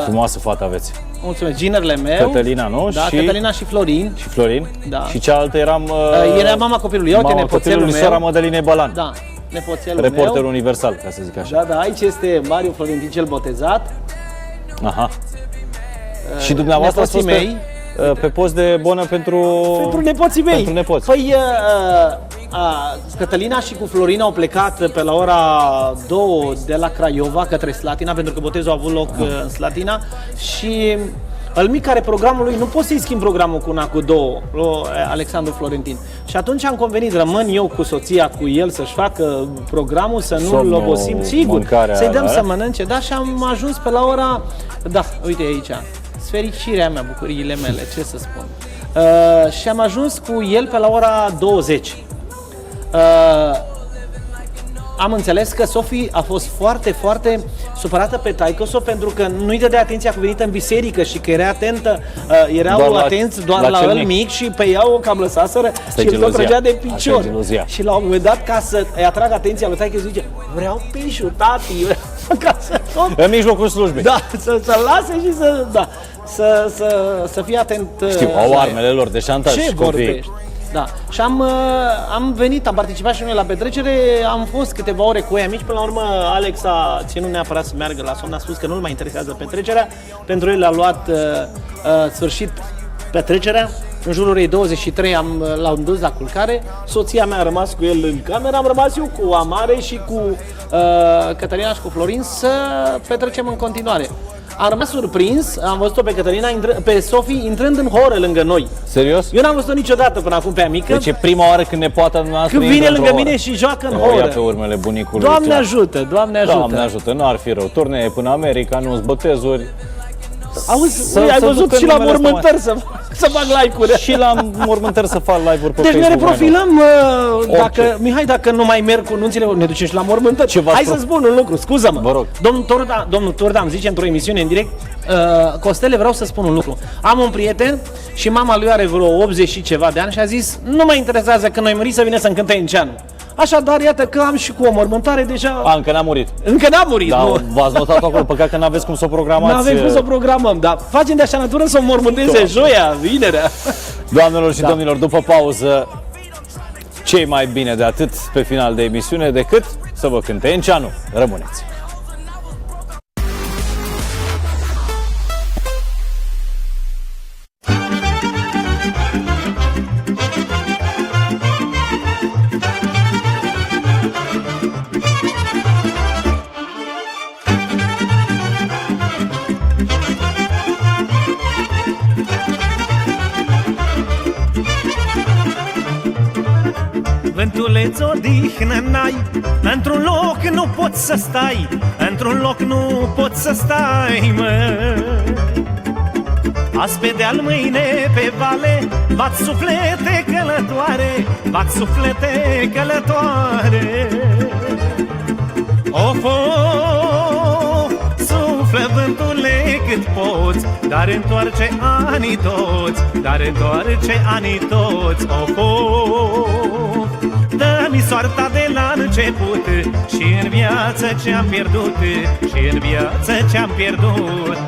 Frumoasă fată aveți. Mulțumesc, ginerele meu. Cătălina, nu? Da, și... Cătălina și Florin. Și Florin? Da. Și cealaltă era mama copilului. Uite, nepoțelul meu. Sora Mădălinei Bălan. Da, nepoțelul Reporterul meu. universal, ca să zic așa. Da, aici este Mario Florentin cel botezat. Aha. Și dumneavoastră ați fost pe post de bonă pentru nepoții mei. Pentru nepoți. Păi, Cătălina și cu Florina au plecat pe la ora 2 de la Craiova către Slatina, pentru că botezul a avut loc în Slatina. Și al mic care programul lui, nu pot să-i schimb programul cu una, cu două, Alexandru Florentin. Și atunci am convenit, rămân eu cu soția, cu el, să-și facă programul, să nu-l obosim, sigur, să-i dăm să mănânce. Da, și am ajuns pe la ora, da, uite aici, fericirea mea, bucuriile mele, ce să spun. Și am ajuns cu el pe la ora 20. Am înțeles că Sofie a fost foarte, foarte supărată pe taică-so pentru că nu-i dădea atenția cuvenită în biserică și că era atentă, erau atenți doar la el mic și pe ea o cam lăsaseră și el tot trăgea de picior. Și la un moment dat, ca să-i atrag atenția lui taică, zice, vreau pișul, tati, ca să tot... În mijlocul slujbei. Da, să lase și să fie atent. Știu, au armele lor de șantaj. Ce vorbești? Da. Și am venit, am participat și noi la petrecere, am fost câteva ore cu ei amici, până la urmă Alex a ținut neapărat să meargă la somn, a spus că nu-l mai interesează petrecerea, pentru el a luat sfârșit petrecerea, în jurul orei 23 l-am dus la culcare, soția mea a rămas cu el în cameră, am rămas eu cu Amare și cu Cătălina și cu Florin să petrecem în continuare. Am rămas surprins, am văzut-o pe Cătălina, pe Sofie intrând în horă lângă noi. Serios? Eu n-am văzut-o niciodată până acum pe mică. Deci e prima oară când nepoata noastră când vine lângă mine și joacă în horă. Ia pe urmele bunicului. Doamne ajută, Doamne ajută. Doamne ajută, nu ar fi rău. Turnee până America, nu-s botezuri. Auzi, ai văzut și la mormântări să fac like-uri. Și la mormântări să fac live-uri pe deci Facebook. ne reprofilăm, Orice. Mihai, dacă nu mai merg cu nunțile, ne ducem și la mormântări. Hai să spun un lucru, scuză-mă. Vă rog. Domnul Turda îmi zice într-o emisiune în direct, Costele, vreau să spun un lucru. Am un prieten și mama lui are vreo 80 și ceva de ani și a zis, nu mă interesează că noi muri să vină să-mi cânte în ceanu. Așadar, iată că am și cu o mormântare deja... Încă n-a murit. Încă n-a murit, da, nu. V-ați notat acolo, păcat că n-aveți cum să o programați. N-avem cum să o programăm, dar facem de așa natură să o mormânteze joia, vinerea. Doamnelor și domnilor, după pauză, ce mai bine de atât pe final de emisiune decât să vă cânte în ceanu. Rămâneți! Vântuleț, odihnă n-ai, într-un loc nu poți să stai, într-un loc nu poți să stai, mă. Azi pe deal, mâine pe vale, bați suflete călătoare, bați suflete călătoare. Of, of, suflă vântule cât poți, dar întoarce anii toți, dar întoarce anii toți. Of, of, dă-mi soarta de la început și în viață ce-am pierdut, și în viață ce-am pierdut.